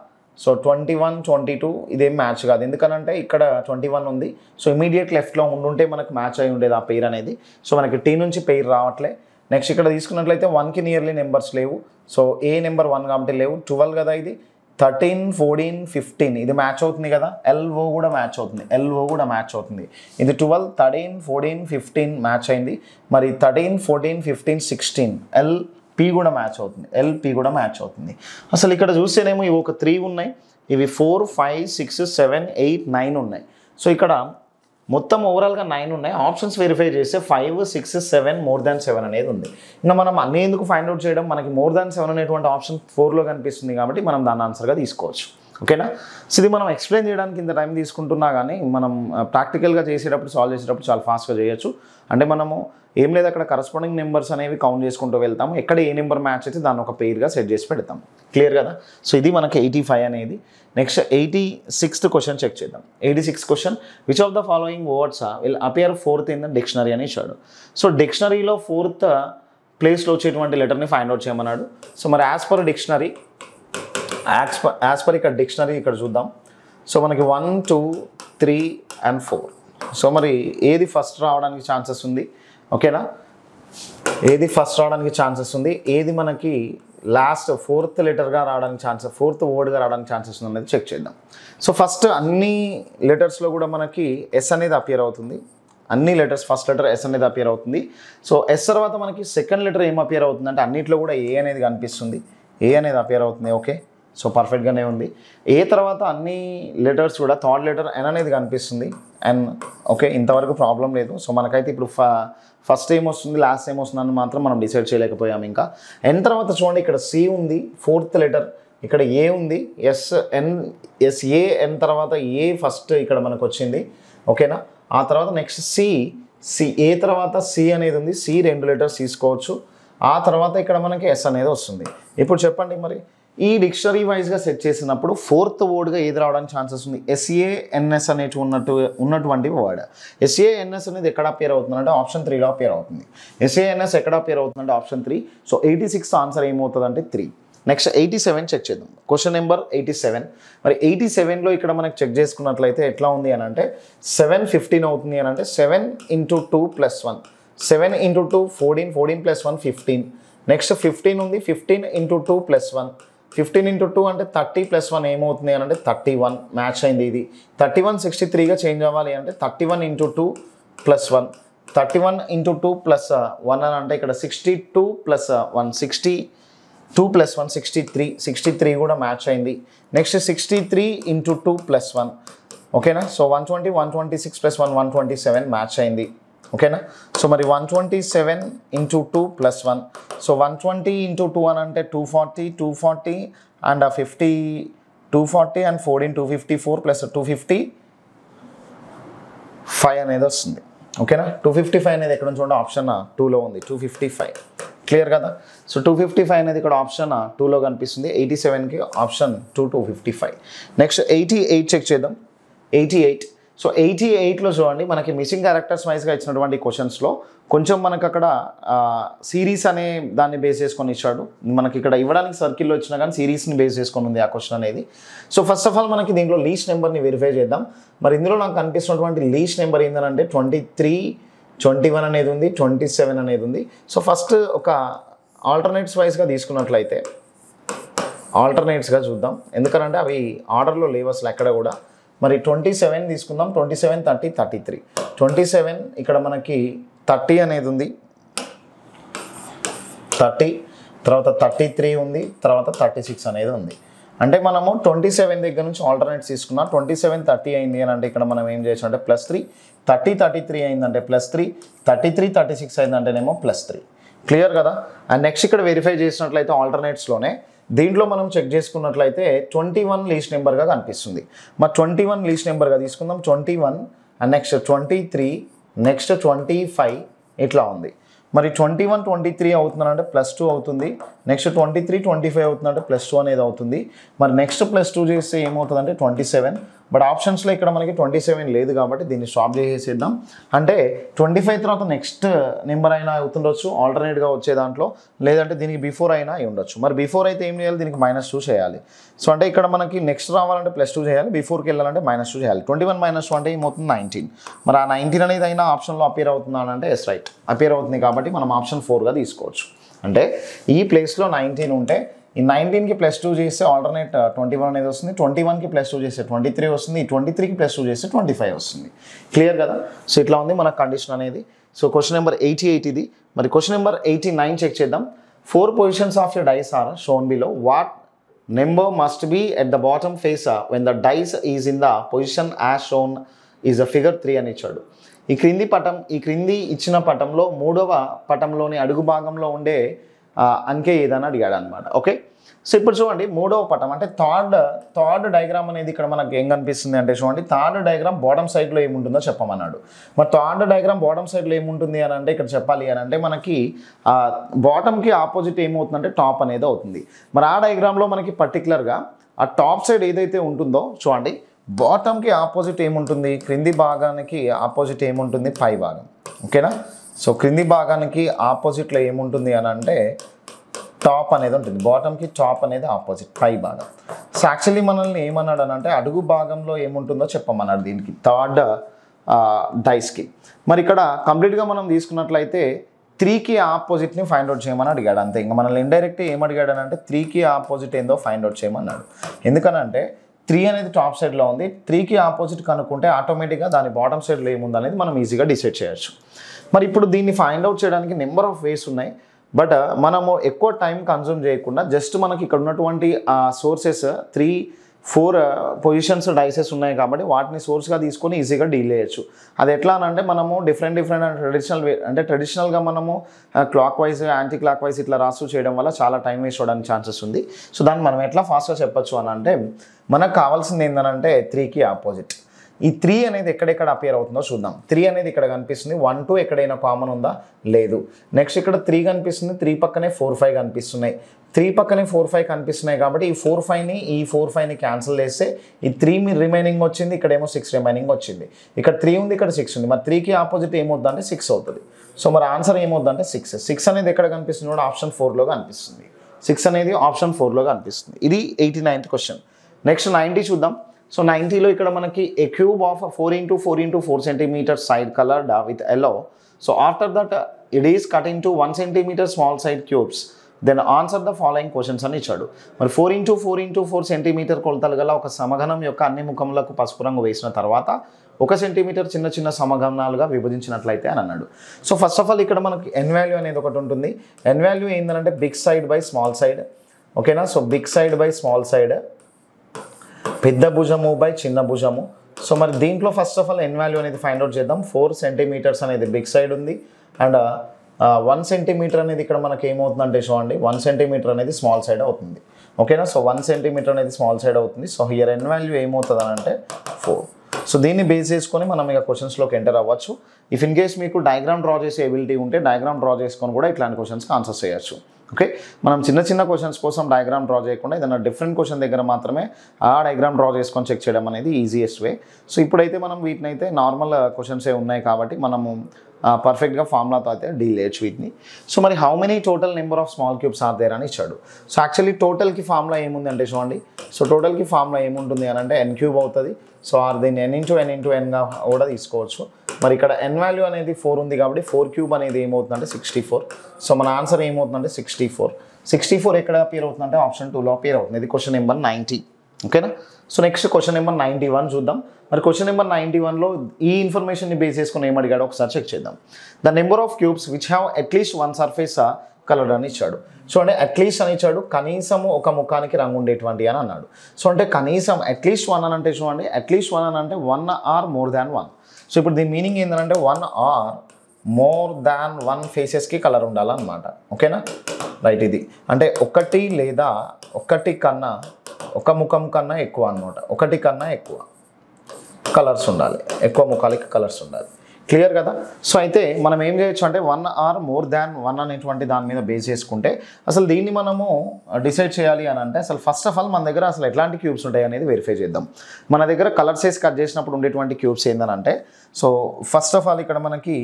సో 21, 22 ఇదేం మ్యాచ్ కాదు. ఎందుకనంటే ఇక్కడ 21 ఉంది. సో ఇమీడియట్ లెఫ్ట్లో ఉండుంటే మనకు మ్యాచ్ అయి ఉండేది ఆ పెయిర్ అనేది. సో మనకి టీ నుంచి పెయిర్ రావట్లే. నెక్స్ట్ ఇక్కడ తీసుకున్నట్లయితే 1కి నియర్లీ నెంబర్స్ లేవు. సో ఏ నెంబర్ 1 కాబట్టి లేవు. 12 కదా ఇది. 13, 14, 15 ఇది మ్యాచ్ అవుతుంది కదా. ఎల్ఓ కూడా మ్యాచ్ అవుతుంది. ఎల్ఓ కూడా మ్యాచ్ అవుతుంది. ఇది 12, 13, 14, 15 మ్యాచ్ అయింది. మరి 13, 14, 15, 16 ఎల్పి కూడా మ్యాచ్ అవుతుంది. ఎల్పి కూడా మ్యాచ్ అవుతుంది. అసలు ఇక్కడ చూస్తేనేమో ఇవి ఒక 3 ఉన్నాయి, ఇవి 4, 5, 6, 7, 8, 9 ఉన్నాయి. సో ఇక్కడ మొత్తం ఓవరాల్గా 9 ఉన్నాయి. ఆప్షన్స్ వెరిఫై చేస్తే 5, 6, 7 మోర్ దాన్ 7 అనేది ఉంది. ఇంకా మనం అన్నీ ఎందుకు ఫైండ్ అవుట్ చేయడం, మనకి మోర్ దాన్ 7 అనేటువంటి ఆప్షన్ 4లో కనిపిస్తుంది కాబట్టి మనం దాన్ని ఆన్సర్గా తీసుకోవచ్చు. ఓకేనా? సో ఇది మనం ఎక్స్ప్లెయిన్ చేయడానికి ఇంత టైం తీసుకుంటున్నా కానీ మనం ప్రాక్టికల్గా చేసేటప్పుడు, సాల్వ్ చేసేటప్పుడు చాలా ఫాస్ట్గా చేయొచ్చు. అంటే మనము ఏం లేదు, అక్కడ కరస్పాండింగ్ నెంబర్స్ అనేవి కౌంట్ చేసుకుంటూ వెళ్తాము. ఎక్కడ ఏ నెంబర్ మ్యాచ్ అయితే దాన్ని ఒక పెయిర్గా సెట్ చేసి పెడతాం. క్లియర్ కదా? సో ఇది మనకి 85 అనేది. నెక్స్ట్ 86th క్వశ్చన్ చెక్ చేద్దాం. 86th question, which of the following words will appear 4th in the dictionary అని ఇచ్చాడు. సో డిక్షనరీలో 4th ప్లేస్లో వచ్చేటువంటి లెటర్ని ఫైండ్ అవుట్ చేయమన్నాడు. సో మరి as per dictionary, as per ఇక్కడ డిక్షనరీ ఇక్కడ చూద్దాం. సో మనకి 1, 2, 3 and 4. సో మరి ఏది ఫస్ట్ రావడానికి ఛాన్సెస్ ఉంది? ఓకేనా? ఏది ఫస్ట్ రావడానికి ఛాన్సెస్ ఉంది, ఏది మనకి లాస్ట్ 4th లెటర్గా రావడానికి ఛాన్సెస్, 4th వర్డ్గా రావడానికి ఛాన్సెస్ ఉంది అనేది చెక్ చేద్దాం. సో ఫస్ట్ అన్ని లెటర్స్లో కూడా మనకి ఎస్ అనేది అపియర్ అవుతుంది. అన్ని లెటర్స్ ఫస్ట్ లెటర్ ఎస్ అనేది అపియర్ అవుతుంది. సో ఎస్ తర్వాత మనకి సెకండ్ లెటర్ ఏం అపియర్ అవుతుంది అంటే అన్నిట్లో కూడా ఏ అనేది కనిపిస్తుంది. ఏ అనేది అపియర్ అవుతుంది. ఓకే, సో పర్ఫెక్ట్గానే ఉంది. ఏ తర్వాత అన్ని లెటర్స్ కూడా థర్డ్ లెటర్ ఎన్ అనేది కనిపిస్తుంది. అండ్ ఓకే, ఇంతవరకు ప్రాబ్లం లేదు. సో మనకైతే ఇప్పుడు ఫస్ట్ ఏం వస్తుంది, లాస్ట్ ఏం వస్తుంది అని మాత్రం మనం డిసైడ్ చేయలేకపోయాం. ఇంకా ఎన్ తర్వాత చూడండి, ఇక్కడ సి ఉంది, 4th లెటర్, ఇక్కడ ఏ ఉంది, ఎస్ఏఎన్ తర్వాత ఏ ఫస్ట్ ఇక్కడ మనకు వచ్చింది. ఓకేనా? ఆ తర్వాత నెక్స్ట్ సి ఏ తర్వాత సి అనేది ఉంది. సి 2 లెటర్స్ తీసుకోవచ్చు. ఆ తర్వాత ఇక్కడ మనకి ఎస్ అనేది వస్తుంది. ఇప్పుడు చెప్పండి, మరి ఈ డిక్షనరీ వైజ్గా సెట్ చేసినప్పుడు 4th వర్డ్గా ఏది రావడానికి ఛాన్సెస్ ఉంది? ఎస్ఏఎన్ఎస్ అనేటి ఉన్నటువంటి వర్డ్. ఎస్ఏఎన్ఎస్ అనేది ఎక్కడ అపియర్ అవుతుంది అంటే ఆప్షన్ 3లో అపియర్ అవుతుంది. ఎస్ఏఎన్ఎస్ ఎక్కడ అపియర్ అవుతుంది అంటే ఆప్షన్ 3. సో 86th ఆన్సర్ ఏమవుతుంది అంటే 3. నెక్స్ట్ 87 చెక్ చేద్దాం. Question number 87. మరి 87లో ఇక్కడ మనకి చెక్ చేసుకున్నట్లయితే ఎట్లా ఉంది అని అంటే 7, 15 అవుతుంది అని అంటే 7 × 2 + 1. 7 × 2 14, 14 + 1 15. నెక్స్ట్ 15 ఉంది, 15 × 2 + 1. 15 into 2 అంటే 30 + 1 ఏమవుతుంది అని అంటే 31 మ్యాచ్ అయింది ఇది. 31 63గా చేంజ్ అవ్వాలి అంటే 31 into 2 + 1, 31 into 2 + 1 అని అంటే ఇక్కడ 62 + 1 62 + 1 63, 63 కూడా మ్యాచ్ అయింది. నెక్స్ట్ 63 into 2 + 1, ఓకేనా. సో 120 126 + 1 127 మ్యాచ్ అయింది, ఓకేనా. సో మరి 127 into 2 + 1, సో 120 into 2 అని అంటే 240 అండ్ 50 240 అండ్ 14 254 + 255 అనేది వస్తుంది, ఓకేనా. 255 అనేది ఎక్కడ నుంచి ఉంటే ఆప్షన్ 2లో ఉంది, 255 క్లియర్ కదా. సో 255 అనేది ఇక్కడ ఆప్షన్ 2లో కనిపిస్తుంది. 87కి ఆప్షన్ 255. నెక్స్ట్ 88 చెక్ చేద్దాం. 88, సో 88లో చూడండి మనకి మిస్సింగ్ క్యారెక్టర్స్ వైజ్గా ఇచ్చినటువంటి క్వశ్చన్స్లో కొంచెం మనకు అక్కడ సిరీస్ అనే దాన్ని బేస్ చేసుకొని ఇచ్చాడు. మనకి ఇక్కడ ఇవ్వడానికి సర్కిల్లో ఇచ్చినా కానీ సిరీస్ని బేస్ చేసుకొని ఉంది ఆ క్వశ్చన్ అనేది. సో ఫస్ట్ ఆఫ్ ఆల్ మనకి దీంట్లో లీస్ట్ నెంబర్ని వెరిఫై చేద్దాం. మరి ఇందులో నాకు కనిపిస్తున్నటువంటి లీస్ట్ నెంబర్ ఏంటంటే 23, 21 అనేది ఉంది, 27 అనేది ఉంది. సో ఫస్ట్ ఒక ఆల్టర్నేట్స్ వైజ్గా తీసుకున్నట్లయితే ఆల్టర్నేట్స్గా చూద్దాం, ఎందుకంటే అవి ఆర్డర్లో లేవు అసలు ఎక్కడ కూడా. మరి 27 తీసుకుందాం. 27 30 33, 27 ఇక్కడ మనకి 30 అనేది ఉంది, 30 తర్వాత 33 ఉంది, తర్వాత 36 అనేది ఉంది. అంటే మనము 27 దగ్గర నుంచి ఆల్టర్నేట్స్ తీసుకున్నాం. 27 30 అయింది అని అంటే ఇక్కడ మనం ఏం చేయొచ్చు అంటే +3, 30 33 అయిందంటే +3, 33 36 అయిందంటేనేమో +3 క్లియర్ కదా. అండ్ నెక్స్ట్ ఇక్కడ వెరిఫై చేసినట్లయితే ఆల్టర్నేట్స్లోనే దీంట్లో మనం చెక్ చేసుకున్నట్లయితే 21 లీస్ట్ నెంబర్గా కనిపిస్తుంది. మరి 21 లీస్ట్ నెంబర్గా తీసుకుందాం. 21 అండ్ నెక్స్ట్ 23, నెక్స్ట్ 25 ఇట్లా ఉంది. మరి 21 23 అవుతుందంటే +2 అవుతుంది. నెక్స్ట్ 23 25 అవుతుందంటే +2 అనేది అవుతుంది. మరి నెక్స్ట్ +2 చేస్తే ఏమవుతుందంటే 27. బట్ ఆప్షన్స్లో ఇక్కడ మనకి 27 లేదు కాబట్టి దీన్ని స్వాప్ చేసేద్దాం. అంటే 25 తర్వాత నెక్స్ట్ నెంబర్ అయినా అవుతుండొచ్చు ఆల్టర్నేట్గా వచ్చే దాంట్లో, లేదంటే దీనికి బిఫోర్ అయినా అయి ఉండొచ్చు. మరి బిఫోర్ అయితే ఏం చేయాలి, దీనికి -2 చేయాలి. సో అంటే ఇక్కడ మనకి నెక్స్ట్ రావాలంటే +2 చేయాలి, బిఫోర్కి వెళ్ళాలంటే -2 చేయాలి. 21 - 2 అంటే ఏమవుతుంది 19. మరి ఆ 19 అనేది అయినా ఆప్షన్లో అపియర్ అవుతుందా అంటే ఎస్ రైట్ అపియర్ అవుతుంది కాబట్టి మనం ఆప్షన్ 4గా తీసుకోవచ్చు. అంటే ఈ ప్లేస్లో 19 ఉంటే ఈ 19కి +2 చేస్తే ఆల్టర్నేట్ 21 అనేది వస్తుంది, 21కి +2 చేస్తే 23 వస్తుంది, ఈ 23కి +2 చేస్తే 25 వస్తుంది క్లియర్ కదా. సో ఇట్లా ఉంది మన కండిషన్ అనేది. సో క్వశ్చన్ నెంబర్ 88 ఇది. మరి క్వశ్చన్ నెంబర్ 89 చెక్ చేద్దాం. 4 positions of your dice are shown below. What number must be at the bottom face when the dice is in the position as shown is a figure 3 అని ఇచ్చాడు. ఈ క్రింది ఇచ్చిన పటంలో 3వ పటంలోని అడుగు భాగంలో ఉండే అంకె ఏదని అడిగాడు అనమాట. ఓకే, సో ఇప్పుడు చూడండి 3వ పటం అంటే థర్డ్ డయాగ్రామ్ అనేది ఇక్కడ మనకు ఏం కనిపిస్తుంది అంటే చూడండి థర్డ్ డయాగ్రామ్ బాటమ్ సైడ్లో ఏముంటుందో చెప్పమన్నాడు. మరి థర్డ్ డయాగ్రామ్ బాటమ్ సైడ్లో ఏముంటుంది అని అంటే ఇక్కడ చెప్పాలి అని అంటే మనకి బాటమ్కి ఆపోజిట్ ఏమవుతుందంటే టాప్ అనేది అవుతుంది. మరి ఆ డయాగ్రామ్లో మనకి పర్టికులర్గా ఆ టాప్ సైడ్ ఏదైతే ఉంటుందో చూడండి బాటమ్కి ఆపోజిట్ ఏముంటుంది, క్రింది భాగానికి ఆపోజిట్ ఏముంటుంది పై భాగం, ఓకేనా. సో క్రింది భాగానికి ఆపోజిట్లో ఏముంటుంది అని అంటే టాప్ అనేది ఉంటుంది, బాటమ్కి టాప్ అనేది ఆపోజిట్ పై భాగం. సో యాక్చువల్లీ మనల్ని ఏమన్నాడు అని అంటే అడుగు భాగంలో ఏముంటుందో చెప్పమన్నాడు దీనికి థర్డ్ డైస్కి. మరి ఇక్కడ కంప్లీట్గా మనం తీసుకున్నట్లయితే 3కి ఆపోజిట్ని ఫైండ్ అవుట్ చేయమని అడిగాడు అంతే. ఇంకా మనల్ని ఇండైరెక్ట్ ఏం అడిగాడు అంటే 3కి ఆపోజిట్ ఏందో ఫైండ్ అవుట్ చేయమన్నాడు. ఎందుకనంటే 3 అనేది టాప్ సైడ్లో ఉంది, 3కి ఆపోజిట్ కనుక్కుంటే ఆటోమేటిక్గా దాని బాటమ్ సైడ్లో ఏముంది అనేది మనం ఈజీగా డిసైడ్ చేయొచ్చు. మరి ఇప్పుడు దీన్ని ఫైండ్ అవుట్ చేయడానికి నెంబర్ ఆఫ్ వేస్ ఉన్నాయి. బట్ మనము ఎక్కువ టైం కన్జ్యూమ్ చేయకుండా జస్ట్ మనకి ఇక్కడ ఉన్నటువంటి సోర్సెస్ 3-4 పొజిషన్స్ డైసెస్ ఉన్నాయి కాబట్టి వాటిని సోర్స్గా తీసుకొని ఈజీగా డీల్ చేయొచ్చు. అది ఎట్లా అని అంటే మనము డిఫరెంట్ ట్రెడిషనల్గా మనము clock wise anti clock wise ఇట్లా రాసు చేయడం వల్ల చాలా టైం వేస్ట్ అవడానికి ఛాన్సెస్ ఉంది. సో దాన్ని మనం ఎట్లా ఫాస్ట్గా చెప్పొచ్చు అని అంటే మనకు కావాల్సింది ఏంటంటే 3కి ఆపోజిట్. ఈ 3 అనేది ఎక్కడెక్కడ అపియర్ అవుతుందో చూద్దాం. 3 అనేది ఇక్కడ కనిపిస్తుంది, 1 2 ఎక్కడైనా కామన్ ఉందా లేదు. నెక్స్ట్ ఇక్కడ 3 కనిపిస్తుంది, 3 పక్కనే 4 5 కనిపిస్తున్నాయి, 3 పక్కనే 4 5 కనిపిస్తున్నాయి కాబట్టి ఈ 4 5ని క్యాన్సిల్ చేస్తే ఈ 3 రిమైనింగ్ వచ్చింది, ఇక్కడేమో 6 రిమైనింగ్ వచ్చింది. ఇక్కడ 3 ఉంది, ఇక్కడ 6 ఉంది. మరి 3కి ఆపోజిట్ ఏమవుతుంది అంటే 6 అవుతుంది. సో మరి ఆన్సర్ ఏమవుతుంది అంటే 6 అనేది ఎక్కడ కనిపిస్తుంది కూడా ఆప్షన్ 4లో కనిపిస్తుంది. 6 అనేది ఆప్షన్ 4లో కనిపిస్తుంది. ఇది 89th క్వశ్చన్. నెక్స్ట్ 90 చూద్దాం. సో 90లో ఇక్కడ మనకి a cube of 4 into 4 into 4 centimeter side colored with yellow. So after that it is cut into 1 centimeter small side cubes. Then answer the following questions అని ఇచ్చాడు. మరి 4x4x4 centimetre కొలతలు గల ఒక సమఘనం యొక్క అన్ని ముఖములకు పసుపు రంగు వేసిన తర్వాత 1 సెంటీమీటర్ చిన్న చిన్న సమఘనాలుగా విభజించినట్లయితే అని అన్నాడు. సో ఫస్ట్ ఆఫ్ ఆల్ ఇక్కడ మనకి ఎన్ వాల్యూ అనేది ఒకటి ఉంటుంది. ఎన్ వాల్యూ ఏంటంటే big side by small side, ఓకేనా. So big side by small side, పెద్ద భుజము బై చిన్న భుజము. సో మరి దీంట్లో first of all N value అనేది ఫైండ్ అవుట్ చేద్దాం. 4 సెంటీమీటర్స్ అనేది బిగ్ సైడ్ ఉంది అండ్ 1 సెంటీమీటర్ అనేది ఇక్కడ మనకి ఏమవుతుందంటే చూడండి 1 సెంటీమీటర్ అనేది స్మాల్ సైడ్ అవుతుంది, ఓకేనా. సో 1 సెంటీమీటర్ అనేది స్మాల్ సైడ్ అవుతుంది. సో హియర్ ఎన్ వాల్యూ ఏమవుతుంది అని అంటే 4. సో దీన్ని బేస్ చేసుకొని మనం ఇక క్వశ్చన్స్లోకి ఎంటర్ అవ్వచ్చు. ఇఫ్ ఇన్ కేస్ మీకు డయాగ్రామ్ డ్రా చేసే ఎబిలిటీ ఉంటే డయాగ్రామ్ డ్రా చేసుకొని కూడా ఇట్లాంటి క్వశ్చన్స్కి ఆన్సర్స్ చేయొచ్చు, ఓకే. మనం చిన్న చిన్న క్వశ్చన్స్ కోసం డయాగ్రామ్ డ్రా చేయకుండా ఏదైనా డిఫరెంట్ క్వశ్చన్ దగ్గర మాత్రమే ఆ డయాగ్రామ్ డ్రా చేసుకొని చెక్ చేయడం అనేది ఈజియెస్ట్ వే. సో ఇప్పుడైతే మనం వీటిని అయితే నార్మల్ క్వశ్చన్సే ఉన్నాయి కాబట్టి మనము పర్ఫెక్ట్గా ఫార్ములాతో అయితే డీల్ చేయొచ్చు వీటిని. సో మరి how many total number of small cubes are there అని ఇచ్చాడు. సో యాక్చువల్లీ టోటల్కి ఫార్ములా ఏముంది అంటే చూడండి, సో టోటల్కి ఫార్ములా ఏముంటుంది అని అంటే ఎన్ క్యూబ్ అవుతుంది. సో ఆర్ దీన్ని n*n*n*గా కూడా తీసుకోవచ్చు. మరి ఇక్కడ ఎన్ వాల్యూ అనేది 4 ఉంది కాబట్టి 4 క్యూబ్ అనేది ఏమవుతుందంటే 64. సో మన ఆన్సర్ ఏమవుతుందంటే 64. 64 ఎక్కడ అపియర్ అవుతుందంటే ఆప్షన్ 2లో అపియర్ అవుతుంది. ఇది క్వశ్చన్ నెంబర్ 90, ఓకేనా. సో నెక్స్ట్ క్వశ్చన్ నెంబర్ 91 చూద్దాం. మరి క్వశ్చన్ నెంబర్ 91లో ఈ ఇన్ఫర్మేషన్ని బేస్ చేసుకుని ఏం అడిగాడో ఒకసారి చెక్ చేద్దాం. The number of cubes which have at least one surface colour అని ఇచ్చాడు. సో అంటే అట్లీస్ట్ అని ఇచ్చాడు, కనీసము ఒక ముఖానికి రంగు ఉండేటువంటి అని అన్నాడు. సో అంటే కనీసం అట్లీస్ట్ 1 అని అంటే చూడండి, అట్లీస్ట్ 1 అని అంటే 1 ఆర్ మోర్ దాన్ 1. సో ఇప్పుడు దీని మీనింగ్ ఏంటంటే 1 ఆర్ మోర్ దాన్ 1 ఫేసెస్కి కలర్ ఉండాలన్నమాట, ఓకేనా. రైట్, ఇది అంటే ఒకటి లేదా ఒకటి కన్నా ఒక ముఖం కన్నా ఎక్కువ అనమాట, ఒకటి కన్నా ఎక్కువ కలర్స్ ఉండాలి, ఎక్కువ ముఖాలకి కలర్స్ ఉండాలి. క్లియర్ కదా. సో అయితే మనం ఏం చేయొచ్చు అంటే 1 ఆర్ మోర్ దాన్ 1 అనేటువంటి దాని మీద బేస్ చేసుకుంటే అసలు దీన్ని మనము డిసైడ్ చేయాలి అని అంటే అసలు ఫస్ట్ ఆఫ్ ఆల్ మన దగ్గర అసలు ఎట్లాంటి క్యూబ్స్ ఉంటాయి అనేది వెరిఫై చేద్దాం. మన దగ్గర కలర్స్ వేసి కట్ చేసినప్పుడు ఉండేటువంటి క్యూబ్స్ ఏంటంటే, సో ఫస్ట్ ఆఫ్ ఆల్ ఇక్కడ మనకి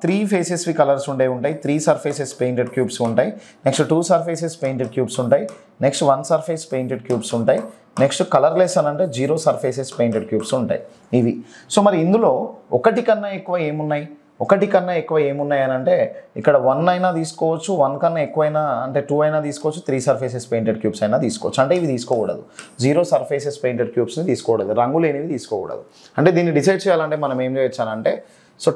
3 ఫేసెస్వి కలర్స్ ఉంటాయి, 3 సర్ఫేసెస్ పెయింటెడ్ క్యూబ్స్ ఉంటాయి, నెక్స్ట్ 2 సర్ఫేసెస్ పెయింటెడ్ క్యూబ్స్ ఉంటాయి, నెక్స్ట్ 1 సర్ఫేస్ పెయింటెడ్ క్యూబ్స్ ఉంటాయి, నెక్స్ట్ కలర్లెస్ అని అంటే 0 సర్ఫేసెస్ పెయింటెడ్ క్యూబ్స్ ఉంటాయి ఇవి. సో మరి ఇందులో ఒకటి కన్నా ఎక్కువ ఏమున్నాయి అని అంటే ఇక్కడ 1 అయినా తీసుకోవచ్చు, 1 కన్నా ఎక్కువైనా అంటే 2 అయినా తీసుకోవచ్చు, 3 సర్ఫేసెస్ పెయింటెడ్ క్యూబ్స్ అయినా తీసుకోవచ్చు. అంటే ఇవి తీసుకోకూడదు, 0 సర్ఫేసెస్ పెయింటెడ్ క్యూబ్స్ని తీసుకోకూడదు, రంగు లేనివి తీసుకోకూడదు. అంటే దీన్ని డిసైడ్ చేయాలంటే మనం ఏం చేయొచ్చు అని అంటే, so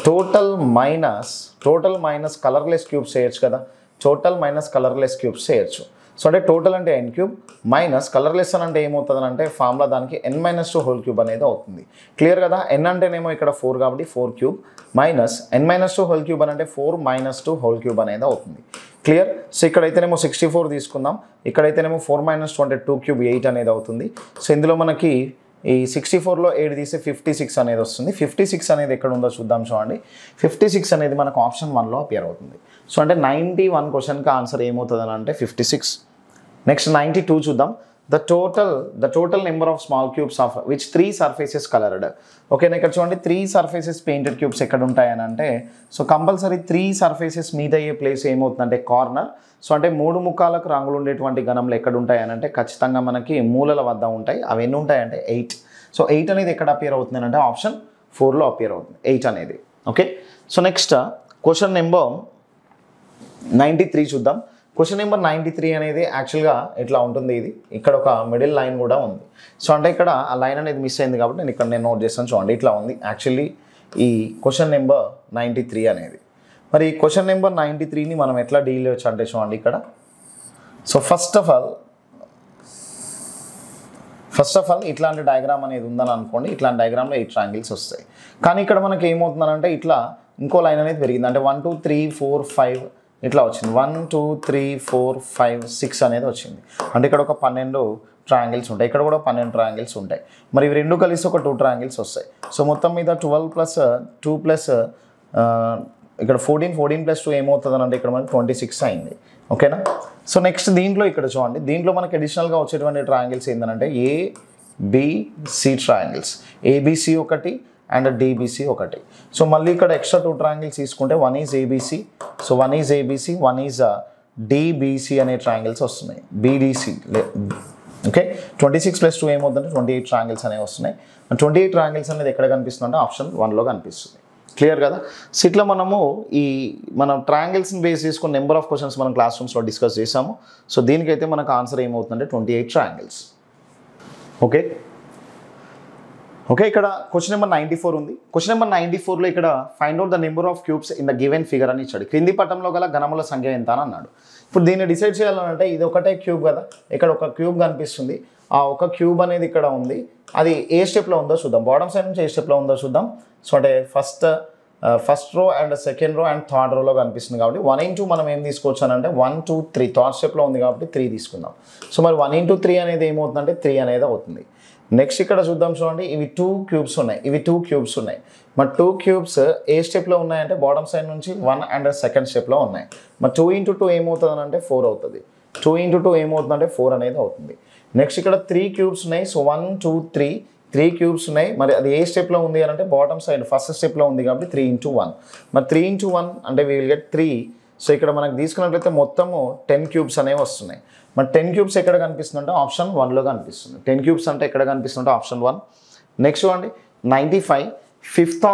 total minus colourless cubes చేయొచ్చు కదా, టోటల్ మైనస్ కలర్లెస్ క్యూబ్స్ చేయొచ్చు. సో అంటే టోటల్ అంటే n క్యూబ్ మైనస్ కలర్లెస్ అని అంటే ఏమవుతుంది అంటే ఫార్ములా దానికి n-2 హోల్ క్యూబ్ అనేది అవుతుంది. క్లియర్ కదా. n అంటేనేమో ఇక్కడ 4 కాబట్టి 4 cube minus n-2 whole cube అని అంటే 4-2 హోల్ క్యూబ్ అనేది అవుతుంది. క్లియర్. సో ఇక్కడైతేనేమో 64 తీసుకుందాం, ఇక్కడైతేనేమో 4-2 అంటే 2 క్యూబ్ 8 అనేది అవుతుంది. సో ఇందులో మనకి ఈ 64లో 8 తీస్తే 56 అనేది వస్తుంది. 56 అనేది ఎక్కడ ఉందో చూద్దాం చూడండి. 56 అనేది మనకు ఆప్షన్ 1లో అపియర్ అవుతుంది. సో అంటే 91 క్వశ్చన్కి ఆన్సర్ ఏమవుతుంది అని అంటే 56. నెక్స్ట్ 92 చూద్దాం. The total number of small cubes of which 3 surfaces coloured. ఓకేనా, ఇక్కడ చూడండి 3 సర్ఫేసెస్ పెయింటెడ్ క్యూబ్స్ ఎక్కడ ఉంటాయని అంటే, సో కంపల్సరీ 3 సర్ఫేసెస్ మీద అయ్యే ప్లేస్ ఏమవుతుందంటే కార్నర్. సో అంటే 3 ముఖాలకు రంగులు ఉండేటువంటి గణంలో ఎక్కడ ఉంటాయని అంటే ఖచ్చితంగా మనకి మూలల వద్ద ఉంటాయి. అవి ఎన్ని ఉంటాయంటే 8. సో 8 అనేది ఎక్కడ అపియర్ అవుతుంది అంటే ఆప్షన్ 4లో అపియర్ అవుతుంది 8 అనేది. Okay. So next question number 93 చూద్దాం. క్వశ్చన్ నెంబర్ 93 అనేది యాక్చువల్గా ఇట్లా ఉంటుంది. ఇది ఇక్కడ ఒక మిడిల్ లైన్ కూడా ఉంది. సో అంటే ఇక్కడ ఆ లైన్ అనేది మిస్ అయింది కాబట్టి నేను నోట్ చేస్తాను చూడండి. ఇట్లా ఉంది యాక్చువల్లీ ఈ క్వశ్చన్ నెంబర్ 93 అనేది. మరి ఈ క్వశ్చన్ నెంబర్ 93ని మనం ఎట్లా డీల్ చేయొచ్చు అంటే చూడండి ఇక్కడ. సో ఫస్ట్ ఆఫ్ ఆల్ ఇట్లాంటి డయాగ్రామ్ అనేది ఉందని అనుకోండి. ఇట్లాంటి డయాగ్రామ్లో 8 ట్రయాంగిల్స్ వస్తాయి. కానీ ఇక్కడ మనకి ఏమవుతుందంటే ఇట్లా ఇంకో లైన్ అనేది పెరిగింది. అంటే 1 2 3 4 5 ఇట్లా వచ్చింది. 1 2 3 4 5 6 అనేది వచ్చింది. అంటే ఇక్కడ ఒక 12 ట్రయాంగిల్స్ ఉంటాయి, ఇక్కడ కూడా 12 ట్రయాంగిల్స్ ఉంటాయి. మరి ఇవి రెండు కలిసి ఒక 2 ట్రయాంగిల్స్ వస్తాయి. సో మొత్తం మీద 12 + 2 + ఇక్కడ 14 + 2 ఏమవుతుంది అంటే ఇక్కడ మనకి 26 అయింది. ఓకేనా. సో నెక్స్ట్ దీంట్లో ఇక్కడ చూడండి, దీంట్లో మనకి అడిషనల్గా వచ్చేటువంటి ట్రయాంగిల్స్ ఏంటంటే ABC ట్రయాంగిల్స్, ABC ఒకటి అండ్ DBC ఒకటి. సో మళ్ళీ ఇక్కడ ఎక్స్ట్రా 2 ట్రయాంగిల్స్ తీసుకుంటే 1 is ABC, so 1 is ABC, 1 is DBC అనే ట్రయాంగిల్స్ వస్తున్నాయి. BDC okay. 26 + 2 ఏమవుతుందంటే 28 ట్రయాంగిల్స్ అనేవి వస్తున్నాయి. 28 ట్రయాంగిల్స్ అనేది ఎక్కడ కనిపిస్తుంది అంటే ఆప్షన్ 1లో కనిపిస్తుంది. క్లియర్ కదా. సో ఇట్లా మనము మనం ట్రయాంగిల్స్ని బేస్ చేసుకుని నెంబర్ ఆఫ్ క్వశ్చన్స్ మనం క్లాస్ రూమ్స్లో డిస్కస్ చేసాము. సో దీనికైతే మనకు ఆన్సర్ ఏమవుతుందంటే 28 ట్రయాంగిల్స్. ఓకే ఇక్కడ క్వశ్చన్ నెంబర్ 94 ఉంది. క్వశ్చన్ నెంబర్ 94లో ఇక్కడ find out the number of cubes in the given figure అని ఇచ్చాడు. క్రింది పటంలో గల ఘనముల సంఖ్య ఎంత అని అన్నాడు. ఇప్పుడు దీన్ని డిసైడ్ చేయాలంటే ఇది ఒకటే క్యూబ్ కదా, ఇక్కడ ఒక క్యూబ్ కనిపిస్తుంది. ఆ ఒక క్యూబ్ అనేది ఇక్కడ ఉంది, అది ఏ స్టెప్లో ఉందో చూద్దాం. బాటమ్ సైడ్ నుంచి ఏ స్టెప్లో ఉందో చూద్దాం. సో అంటే first row and second row and third రోలో కనిపిస్తుంది కాబట్టి 1 into మనం ఏం తీసుకోవచ్చు అని అంటే 1 2 3 థర్డ్ స్టెప్లో ఉంది కాబట్టి 3 తీసుకుందాం. సో మరి 1 into 3 అనేది ఏమవుతుందంటే 3 అనేది అవుతుంది. నెక్స్ట్ ఇక్కడ చూద్దాం చూడండి, ఇవి 2 క్యూబ్స్ ఉన్నాయి. మరి 2 క్యూబ్స్ ఏ స్టెప్లో ఉన్నాయంటే బాటమ్ సైడ్ నుంచి 1 అండ్ సెకండ్ స్టెప్లో ఉన్నాయి. మరి 2 into 2 ఏమవుతుంది అంటే 4 అవుతుంది. 2 into 2 ఏమవుతుందంటే 4 అనేది అవుతుంది. నెక్స్ట్ ఇక్కడ 3 క్యూబ్స్ ఉన్నాయి. సో 1 2 3 క్యూబ్స్ ఉన్నాయి. మరి అది ఏ స్టెప్లో ఉంది అని అంటే బాటమ్ సైడ్ ఫస్ట్ స్టెప్లో ఉంది కాబట్టి 3 into 1. మరి 3 into 1 అంటే వీ విల్ గెట్ 3. సో ఇక్కడ మనకు తీసుకున్నట్లయితే మొత్తము 10 క్యూబ్స్ అనేవి వస్తున్నాయి. మరి 10 క్యూబ్స్ ఎక్కడ కనిపిస్తుంది అంటే ఆప్షన్ 1లో కనిపిస్తుంది. 10 క్యూబ్స్ అంటే ఎక్కడ కనిపిస్తుంటే ఆప్షన్ 1. నెక్స్ట్ చూడండి 95 5th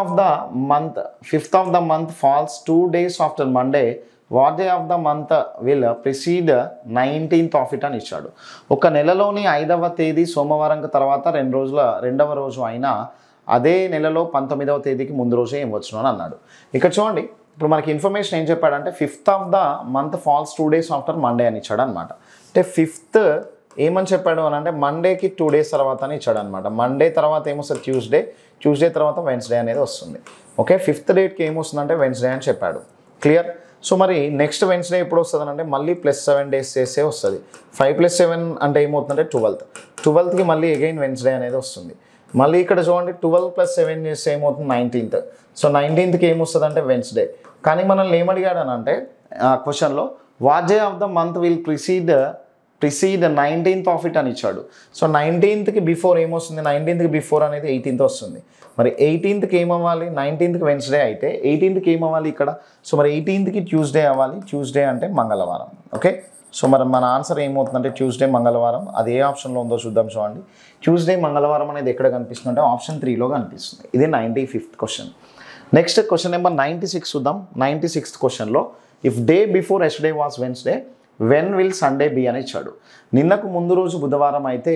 of the month falls 2 days after Monday. What day of the month will precede 19th of it అని ఇచ్చాడు. ఒక నెలలోని 5వ తేదీ సోమవారం తర్వాత రెండవ రోజు అయినా అదే నెలలో 19వ తేదీకి ముందు రోజే ఏం వచ్చును అని అన్నాడు. ఇక్కడ చూడండి ఇప్పుడు మనకి ఇన్ఫర్మేషన్ ఏం చెప్పాడంటే 5th of the month falls 2 days after Monday అని ఇచ్చాడు అనమాట. అంటే 5th ఏమని చెప్పాడు అని అంటే మండేకి 2 days తర్వాత అని ఇచ్చాడు అనమాట. మండే తర్వాత ఏమొస్తుంది ట్యూస్డే తర్వాత వెన్స్డే అనేది వస్తుంది. ఓకే 5th డేట్కి ఏమొస్తుందంటే వెన్స్డే అని చెప్పాడు. క్లియర్. సో మరి నెక్స్ట్ వెన్స్డే ఎప్పుడు వస్తుంది అంటే మళ్ళీ +7 days చేస్తే వస్తుంది. 5 + 7 అంటే ఏమవుతుందంటే 12th మళ్ళీ అగైన్ వెన్స్డే అనేది వస్తుంది. మళ్ళీ ఇక్కడ చూడండి 12 + 7 చేస్తే ఏమవుతుంది 19th. సో 19th ఏమొస్తుంది అంటే వెన్స్డే. కానీ మనల్ని ఏమడిగాడు అని అంటే క్వశ్చన్లో what day of the month will precede 19th of it అని ఇచ్చాడు. సో 19th బిఫోర్ ఏమొస్తుంది 19th బిఫోర్ అనేది 18th వస్తుంది. మరి 18th ఏమవ్వాలి 19th వెన్స్డే అయితే 18th ఏమవ్వాలి ఇక్కడ. సో మరి 18th ట్యూస్డే అవ్వాలి. ట్యూస్డే అంటే మంగళవారం. ఓకే సో మరి మన ఆన్సర్ ఏమవుతుందంటే ట్యూస్డే మంగళవారం. అది ఏ ఆప్షన్లో ఉందో చూద్దాం చూడండి. ట్యూస్డే మంగళవారం అనేది ఎక్కడ కనిపిస్తుంది అంటే ఆప్షన్ 3లో కనిపిస్తుంది. ఇది 95th question. Next question number 96 చూద్దాం. 96th క్వశ్చన్లో if day before yesterday was Wednesday when will Sunday be అని ఇచ్చాడు. నిన్నకు ముందు రోజు బుధవారం అయితే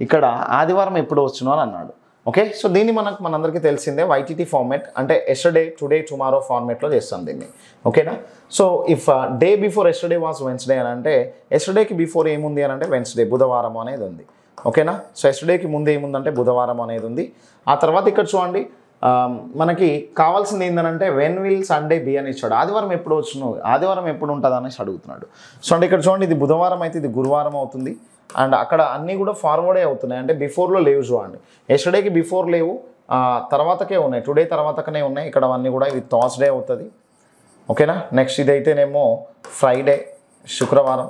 ఇక్కడ ఆదివారం ఎప్పుడు వచ్చును అని అన్నాడు. ఓకే సో దీన్ని మనందరికీ తెలిసిందే వైటీటీ ఫార్మేట్ అంటే ఎస్టర్డే టుడే టుమారో ఫార్మేట్లో చేస్తాం దీన్ని. ఓకేనా. So if day before yesterday was Wednesday అని అంటే ఎస్టర్డేకి బిఫోర్ ఏముంది అని అంటే వెన్స్డే బుధవారం అనేది ఉంది. ఓకేనా. సో ఎస్టర్డేకి ముందు ఏముందంటే బుధవారం అనేది ఉంది. ఆ తర్వాత ఇక్కడ చూడండి మనకి కావాల్సింది ఏంటంటే వెన్ విల్ సండే బి అని ఇచ్చాడు. ఆదివారం ఎప్పుడు వచ్చును ఆదివారం ఎప్పుడు ఉంటుంది అనేసి అడుగుతున్నాడు. సో అంటే ఇక్కడ చూడండి ఇది బుధవారం అయితే ఇది గురువారం అవుతుంది. అండ్ అక్కడ అన్నీ కూడా ఫార్వర్డే అవుతున్నాయి అంటే బిఫోర్లో లేవు చూడండి. ఎస్టర్డేకి బిఫోర్ లేవు తర్వాతకే ఉన్నాయి టుడే తర్వాతకనే ఉన్నాయి. ఇక్కడ అవన్నీ కూడా ఇది థర్స్డే అవుతుంది. ఓకేనా. నెక్స్ట్ ఇదైతేనేమో ఫ్రైడే శుక్రవారం.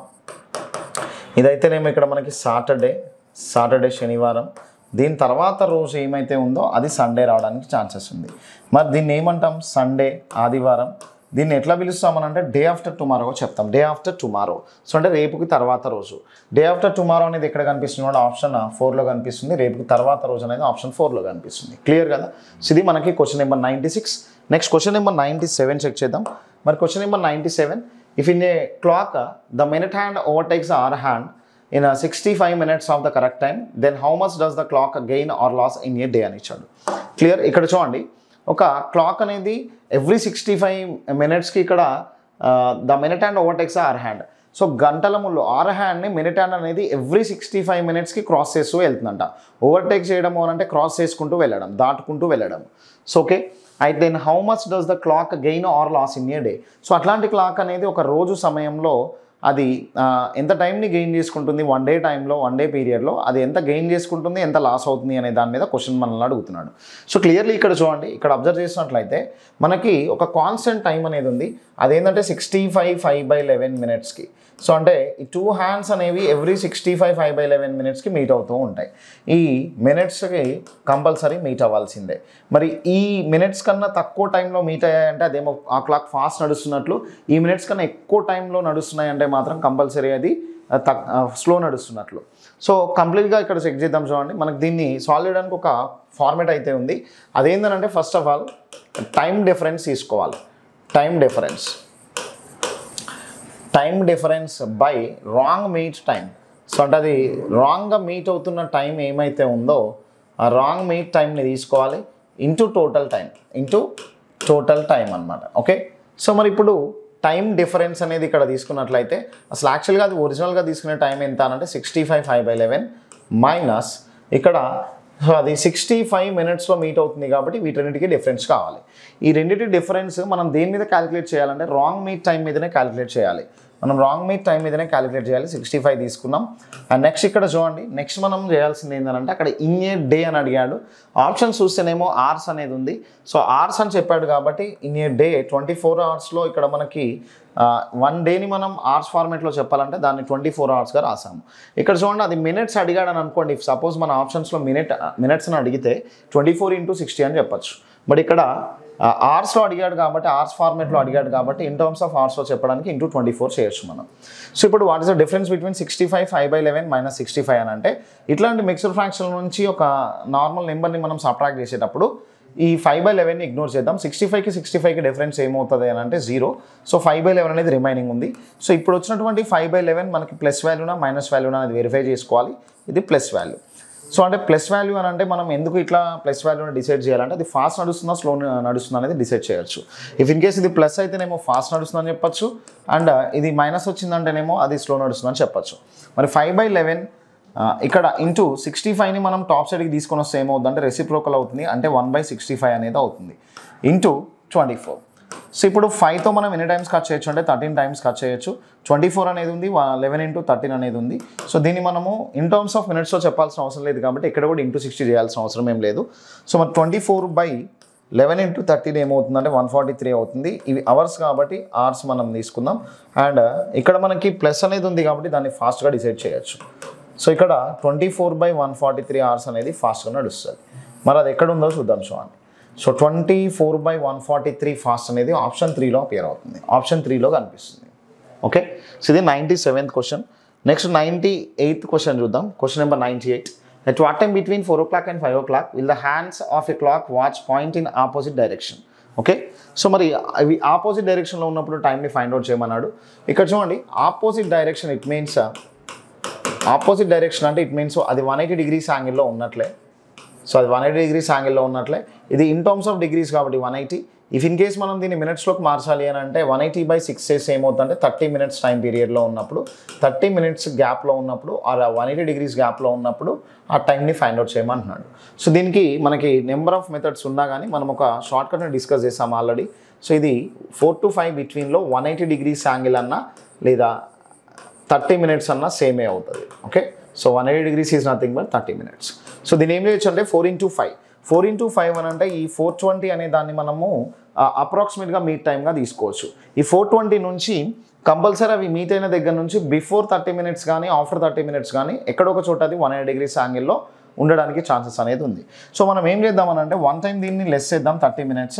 ఇదైతేనేమో ఇక్కడ మనకి సాటర్డే శనివారం. దీని తర్వాత రోజు ఏమైతే ఉందో అది సండే రావడానికి ఛాన్సెస్ ఉంది. మరి దీన్ని ఏమంటాం సండే ఆదివారం. దీన్ని ఎట్లా పిలుస్తామనంటే డే ఆఫ్టర్ టుమారో చెప్తాం. డే ఆఫ్టర్ టుమారో సో అంటే రేపుకి తర్వాత రోజు. డే ఆఫ్టర్ టుమారో అనేది ఎక్కడ కనిపిస్తుంది కూడా ఆప్షన్ 4లో కనిపిస్తుంది. రేపుకి తర్వాత రోజు అనేది ఆప్షన్ 4లో కనిపిస్తుంది. క్లియర్ కదా. సో ఇది మనకి question number 96. Next question number 97 check చేద్దాం. మరి question number 97 if in a clock the minute hand overtakes hour hand in 65 minutes of the correct time then how much does the clock gain or loss in a day అని ఇచ్చాడు. Clear. ఇక్కడ చూడండి ఒక clock అనేది every 65 minutesకి ఇక్కడ the minute hand overtakes hour hand. So గంటల ముళ్ళు అవర్ హ్యాండ్ని మినిట్ హ్యాండ్ అనేది ఎవ్రీ 65 minutesకి క్రాస్ చేస్తూ వెళ్తుందంట. ఓవర్టేక్ చేయడం అంటే క్రాస్ చేసుకుంటూ వెళ్ళడం దాటుకుంటూ వెళ్ళడం. సో ఓకే అయితే then how much does the clock gain or loss in a day. So అట్లాంటి క్లాక్ అనేది ఒక రోజు సమయంలో అది ఎంత టైంని గెయిన్ చేసుకుంటుంది వన్ డే టైంలో వన్ డే పీరియడ్లో అది ఎంత గెయిన్ చేసుకుంటుంది ఎంత లాస్ అవుతుంది అనే దాని మీద క్వశ్చన్ మనల్ని అడుగుతున్నాడు. సో క్లియర్లీ ఇక్కడ చూడండి ఇక్కడ అబ్జర్వ్ చేసినట్లయితే మనకి ఒక కాన్స్టెంట్ టైం అనేది ఉంది. అదేంటంటే 65 5/11 minutesకి. సో అంటే ఈ 2 hands అనేవి ఎవ్రీ 65 5/11 minutesకి మీట్ అవుతూ ఉంటాయి. ఈ మినిట్స్కి కంపల్సరీ మీట్ అవ్వాల్సిందే. మరి ఈ మినిట్స్ కన్నా తక్కువ టైంలో మీట్ అయ్యాయంటే అదేమో ఆ క్లాక్ ఫాస్ట్ నడుస్తున్నట్లు. ఈ మినిట్స్ కన్నా ఎక్కువ టైంలో నడుస్తున్నాయంటే మాత్రం కంపల్సరీ అది స్లో నడుస్తున్నట్లు. సో కంప్లీట్గా ఇక్కడ చెక్ చేద్దాం చూడండి. మనకు దీన్ని సాల్వ్ చేయడానికి ఒక ఫార్మేట్ అయితే ఉంది. అదేంటంటే first of all time difference తీసుకోవాలి. Time difference by wrong meet time. So అంటే అది రాంగ్గా మీట్ అవుతున్న టైం ఏమైతే ఉందో ఆ రాంగ్ మీట్ టైంని తీసుకోవాలి ఇంటూ టోటల్ టైం అనమాట. ఓకే, సో మరి ఇప్పుడు టైం డిఫరెన్స్ అనేది ఇక్కడ తీసుకున్నట్లయితే అసలు యాక్చువల్గా అది ఒరిజినల్గా తీసుకునే టైం ఎంత అంటే 65/11 మైనస్ ఇక్కడ అది 65 మినిట్స్లో మీట్ అవుతుంది కాబట్టి వీటన్నిటికీ డిఫరెన్స్ కావాలి. ఈ రెండింటి డిఫరెన్స్ మనం దేని మీద క్యాలిక్యులేట్ చేయాలంటే రాంగ్ మీట్ టైం మీదనే క్యాలిక్యులేట్ చేయాలి. 65 తీసుకున్నాం. అండ్ నెక్స్ట్ ఇక్కడ చూడండి, నెక్స్ట్ మనం చేయాల్సింది ఏంటంటే అక్కడ ఇన్ ఏ డే అని అడిగాడు. ఆప్షన్ చూస్తేనేమో అవర్స్ అనేది ఉంది. సో అవర్స్ అని చెప్పాడు కాబట్టి ఇన్ ఏ డే 24 అవర్స్లో ఇక్కడ మనకి 1 డేని మనం అవర్స్ ఫార్మేట్లో చెప్పాలంటే దాన్ని 24 అవర్స్గా రాసాము. ఇక్కడ చూడండి అది మినిట్స్ అడిగాడు అని అనుకోండి. సపోజ్ మన ఆప్షన్స్లో మినిట్స్ అని అడిగితే 24 × 60 అని చెప్పచ్చు. బట్ ఇక్కడ అవర్స్లో అడిగాడు కాబట్టి అవర్స్ ఫార్మేట్లో అడిగాడు కాబట్టి ఇన్ టర్మ్స్ ఆఫ్ అవర్స్లో చెప్పడానికి ఇంటూ 24 చేయొచ్చు మనం. సో ఇప్పుడు what is the difference between 65/11 - 65 అని అంటే ఇట్లాంటి మిక్స్డ్ ఫ్రాక్షన్ నుంచి ఒక నార్మల్ నెంబర్ని మనం సబ్ట్రాక్ట్ చేసేటప్పుడు ఈ 5/11ని ఇగ్నోర్ చేద్దాం. 65కి డిఫరెన్స్ ఏమవుతుంది అని అంటే 0. సో 5/11 అనేది రిమైనింగ్ ఉంది. సో ఇప్పుడు వచ్చినటువంటి 5/11 మనకి ప్లస్ వాల్యూనా మైనస్ వాల్యూనా అనేది వెరిఫై చేసుకోవాలి. ఇది ప్లస్ వాల్యూ. సో అంటే ప్లస్ వాల్యూ అని అంటే మనం ఎందుకు ఇట్లా ప్లస్ వాల్యూని డిసైడ్ చేయాలంటే అది ఫాస్ట్ నడుస్తుందా స్లో నడుస్తుందా అనేది డిసైడ్ చేయొచ్చు. ఇఫ్ ఇన్ కేస్ ఇది ప్లస్ అయితేనేమో ఫాస్ట్ నడుస్తుందని చెప్పచ్చు, అండ్ ఇది మైనస్ వచ్చిందంటేనేమో అది స్లో నడుస్తుందని చెప్పచ్చు. మరి 5/11 ఇక్కడ ఇంటూ 65ని మనం టాప్ సైడ్కి తీసుకొని వస్తే ఏమవుతుంది అంటే రెసిప్రోకల్ అవుతుంది, అంటే 1/65 అనేది అవుతుంది ఇంటూ 24. సో ఇప్పుడు 5తో మనం ఎన్ని టైమ్స్ కట్ చేయొచ్చు అంటే 13 టైమ్స్ కట్ చేయొచ్చు. 24 అనేది ఉంది, 11 × 13 అనేది ఉంది. సో దీన్ని మనము ఇన్ టర్మ్స్ ఆఫ్ మినిట్స్లో చెప్పాల్సిన అవసరం లేదు కాబట్టి ఇక్కడ కూడా ఇంటూ 60 చేయాల్సిన అవసరం ఏం లేదు. సో మరి 24/11 × 13 ఏమవుతుందంటే 143 అవుతుంది. ఇవి అవర్స్ కాబట్టి అవర్స్ మనం తీసుకుందాం. అండ్ ఇక్కడ మనకి ప్లస్ అనేది ఉంది కాబట్టి దాన్ని ఫాస్ట్గా డిసైడ్ చేయొచ్చు. సో ఇక్కడ 24/143 అవర్స్ అనేది ఫాస్ట్గా నడుస్తుంది. మరి అది ఎక్కడ ఉందో చూద్దాం చూడండి. సో 24/143 ఫాస్ట్ అనేది ఆప్షన్ 3లో అపియర్ అవుతుంది, ఆప్షన్ 3లో కనిపిస్తుంది. ఓకే, సో ఇది 97th question. Next 98th question చూద్దాం. Question number 98. At what time between 4 o'clock and 5 o'clock will the hands of a clock watch point in opposite direction? Okay, so మరి అవి opposite డైరెక్షన్లో ఉన్నప్పుడు టైంని find out చేయమన్నాడు. ఇక్కడ చూడండి opposite direction it means opposite direction అంటే it means అది 180 degrees యాంగిల్లో ఉన్నట్లే. సో అది 180 degrees యాంగిల్లో ఉన్నట్లే. ఇది ఇన్ టర్మ్స్ ఆఫ్ డిగ్రీస్ కాబట్టి 180. ఇఫ్ ఇన్ కేస్ మనం దీన్ని మినిట్స్లోకి మార్చాలి అని అంటే 180/6 చేసి ఏమవుతుందంటే 30 minutes టైం పీరియడ్లో ఉన్నప్పుడు 30 minutes గ్యాప్లో ఉన్నప్పుడు ఆ 180 degrees గ్యాప్లో ఉన్నప్పుడు ఆ టైంని ఫైండ్ అవుట్ చేయమంటున్నాడు. సో దీనికి మనకి నెంబర్ ఆఫ్ మెథడ్స్ ఉన్నా కానీ మనం ఒక షార్ట్ కట్ని డిస్కస్ చేసాం ఆల్రెడీ. సో ఇది 4 to 5 బిట్వీన్లో 180 degrees యాంగిల్ అన్నా లేదా 30 minutes అన్నా సేమే అవుతుంది. Okay, so 180 degrees is nothing but 30 minutes. So దీన్ని ఏం చేయొచ్చు అంటే 4 × 5 అని అంటే ఈ 420 అనే దాన్ని మనము అప్రాక్సిమేట్గా మీట్ టైమ్గా తీసుకోవచ్చు. ఈ 420 నుంచి కంపల్సరీ అవి మీట్ అయిన దగ్గర నుంచి బిఫోర్ 30 minutes కానీ ఆఫ్టర్ 30 minutes కానీ ఎక్కడొక చోట అది 180 degrees యాంగిల్లో ఉండడానికి ఛాన్సెస్ అనేది ఉంది. సో మనం ఏం చేద్దామని అంటే 1 time దీన్ని లెస్ చేద్దాం 30 minutes,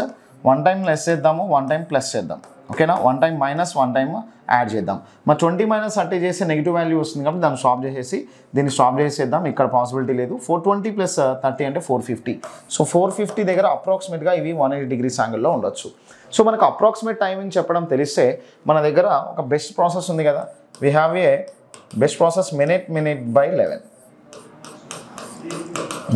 1 time లెస్ చేద్దాము 1 time ప్లస్ చేద్దాం. ఓకేనా, 1 time మైనస్ 1 time యాడ్ చేద్దాం. మరి 20 - 30 చేస్తే నెగిటివ్ వాల్యూ వస్తుంది కాబట్టి దాన్ని స్టాప్ చేసేసి దీన్ని స్టాప్ చేసేద్దాం. ఇక్కడ పాసిబిలిటీ లేదు. 420 + 30 అంటే 450. సో 450 దగ్గర అప్రాక్సిమేట్గా ఇవి 180 degrees యాంగిల్లో ఉండొచ్చు. సో మనకు అప్రాక్సిమేట్ టైమింగ్ చెప్పడం తెలిస్తే మన దగ్గర ఒక బెస్ట్ ప్రాసెస్ ఉంది కదా. We have a best process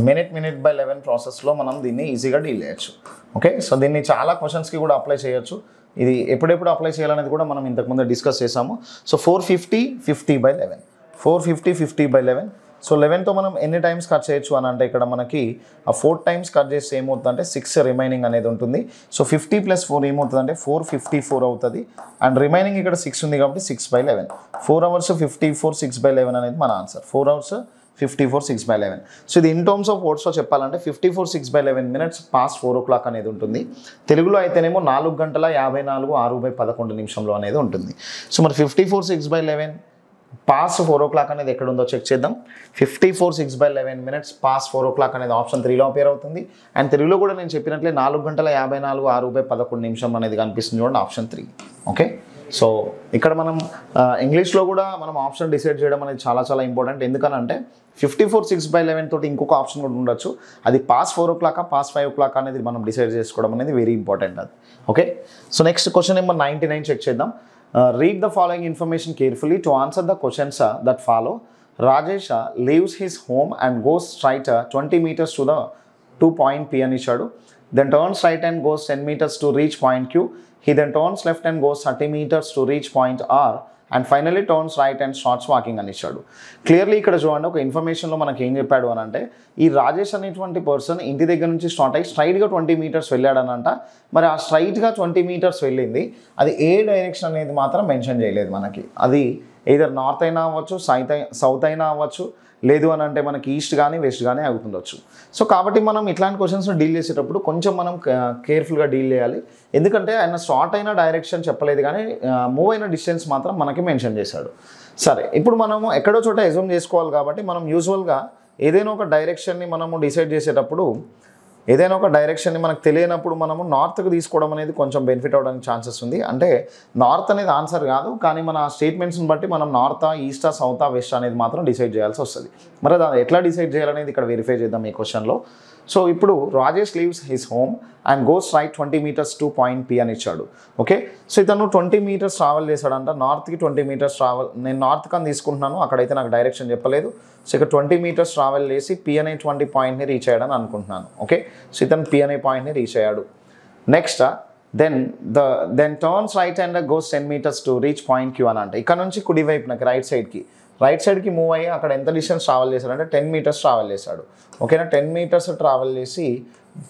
minute/11 ప్రాసెస్లో మనం దీన్ని ఈజీగా డీల్ చేయొచ్చు. ఓకే, సో దీన్ని చాలా క్వశ్చన్స్కి కూడా అప్లై చేయొచ్చు. ఇది ఎప్పుడెప్పుడు అప్లై చేయాలనేది కూడా మనం ఇంతకుముందు డిస్కస్ చేసాము. సో 450 50/11 450 50/11. సో 11తో మనం ఎన్ని టైమ్స్ కట్ చేయొచ్చు అని అంటే ఇక్కడ మనకి ఆ 4 times కట్ చేస్తే ఏమవుతుందంటే 6 రిమైనింగ్ అనేది ఉంటుంది. సో 50 + 4 ఏమవుతుందంటే 454 అవుతుంది. అండ్ రిమైనింగ్ ఇక్కడ 6 ఉంది కాబట్టి 6/11. 4 hours 54 6/11 అనేది మన ఆన్సర్. 4 hours 54 6/11. సో ఇది ఇన్ టర్మ్స్ ఆఫ్ వర్డ్స్లో చెప్పాలంటే 54 6/11 minutes past 4 o'clock అనేది ఉంటుంది. తెలుగులో అయితేనేమో 4 గంటల 54 6/11 అనేది ఉంటుంది. సో మరి 54 6/11 past 4 o'clock అనేది ఎక్కడ ఉందో చెక్ చేద్దాం. 54 6/11 minutes past 4 o'clock అనేది ఆప్షన్ 3లో అపేర్ అవుతుంది. అండ్ తెలుగులో కూడా నేను చెప్పినట్లే 4 గంటల 54 6/11 అనేది కనిపిస్తుంది చూడండి ఆప్షన్ 3. ఓకే, సో ఇక్కడ మనం ఇంగ్లీష్లో కూడా మనం ఆప్షన్ డిసైడ్ చేయడం అనేది చాలా ఇంపార్టెంట్. ఎందుకనంటే 54/6/11 తోటి ఇంకొక ఆప్షన్ కూడా ఉండొచ్చు. అది పాస్ 4 o'clock పాస్ 5 o'clock అనేది మనం డిసైడ్ చేసుకోవడం అనేది వెరీ ఇంపార్టెంట్ అది. Okay, so next question number 99 check చేద్దాం. Read the following information carefully to answer the questions that follow. Rajesh leaves his home and goes straight 20 meters to point P అని ఇచ్చాడు. Then turns right and goes 10 meters to reach point Q. He then turns left and goes 30 meters to reach point R. And finally turns right and starts walking అని ఇచ్చాడు. Clearly ఇక్కడ చూడండి, ఒక ఇన్ఫర్మేషన్లో మనకి ఏం చెప్పాడు అని అంటే, ఈ రాజేష్ అనేటువంటి పర్సన్ ఇంటి దగ్గర నుంచి స్టార్ట్ అయ్యి స్ట్రైట్గా 20 meters వెళ్ళాడనంట. మరి ఆ స్ట్రైట్గా 20 meters వెళ్ళింది, అది ఏ డైరెక్షన్ అనేది మాత్రం మెన్షన్ చేయలేదు మనకి. అది either నార్త్ అయినా అవ్వచ్చు, సౌత్ అయినా అవ్వచ్చు, లేదు అని అంటే మనకి ఈస్ట్ కానీ వెస్ట్ కానీ అవుతుండొచ్చు. సో కాబట్టి మనం ఇట్లాంటి క్వశ్చన్స్ని డీల్ చేసేటప్పుడు కొంచెం మనం కేర్ఫుల్గా డీల్ చేయాలి. ఎందుకంటే ఆయన స్టార్ట్ అయిన డైరెక్షన్ చెప్పలేదు, కానీ మూవ్ అయిన డిస్టెన్స్ మాత్రం మనకి మెన్షన్ చేశాడు. సరే, ఇప్పుడు మనము ఎక్కడో చోట అజ్యూమ్ చేసుకోవాలి కాబట్టి మనం యూజువల్గా ఏదైనా ఒక డైరెక్షన్ని మనము డిసైడ్ చేసేటప్పుడు, ఏదైనా ఒక డైరెక్షన్ని మనకు తెలియనప్పుడు మనము నార్త్కి తీసుకోవడం అనేది కొంచెం బెనిఫిట్ అవ్వడానికి ఛాన్సెస్ ఉంది. అంటే నార్త్ అనేది ఆన్సర్ కాదు, కానీ మన స్టేట్మెంట్స్ని బట్టి మనం నార్తా, ఈస్టా, సౌతా, వెస్ట్ అనేది మాత్రం డిసైడ్ చేయాల్సి వస్తుంది. మరి అది ఎట్లా డిసైడ్ చేయాలనేది ఇక్కడ వెరిఫై చేద్దాం ఈ క్వశ్చన్లో. సో ఇప్పుడు Rajesh leaves his home and goes right 20 meters to point P అని ఇచ్చాడు. ఓకే, సో ఇతను 20 meters ట్రావెల్ చేశాడంట. నార్త్కి 20 meters ట్రావెల్, నేను నార్త్ కని తీసుకుంటున్నాను, అక్కడైతే నాకు డైరెక్షన్ చెప్పలేదు. సో ఇక్కడ 20 meters ట్రావెల్ చేసి P అనేటువంటి పాయింట్ని రీచ్ అయ్యాడని అనుకుంటున్నాను. ఓకే, సో ఇతను P అనే పాయింట్ని రీచ్ అయ్యాడు. Next then turns right and goes 10 meters to reach point Q అని అంటే, ఇక్కడ నుంచి కుడి వైపు నాకు రైట్ సైడ్కి మూవ్ అయ్యి అక్కడ ఎంత డిస్టెన్స్ ట్రావెల్ చేశాడు అంటే 10 meters ట్రావెల్ చేశాడు. ఓకేనా, 10 meters ట్రావెల్ చేసి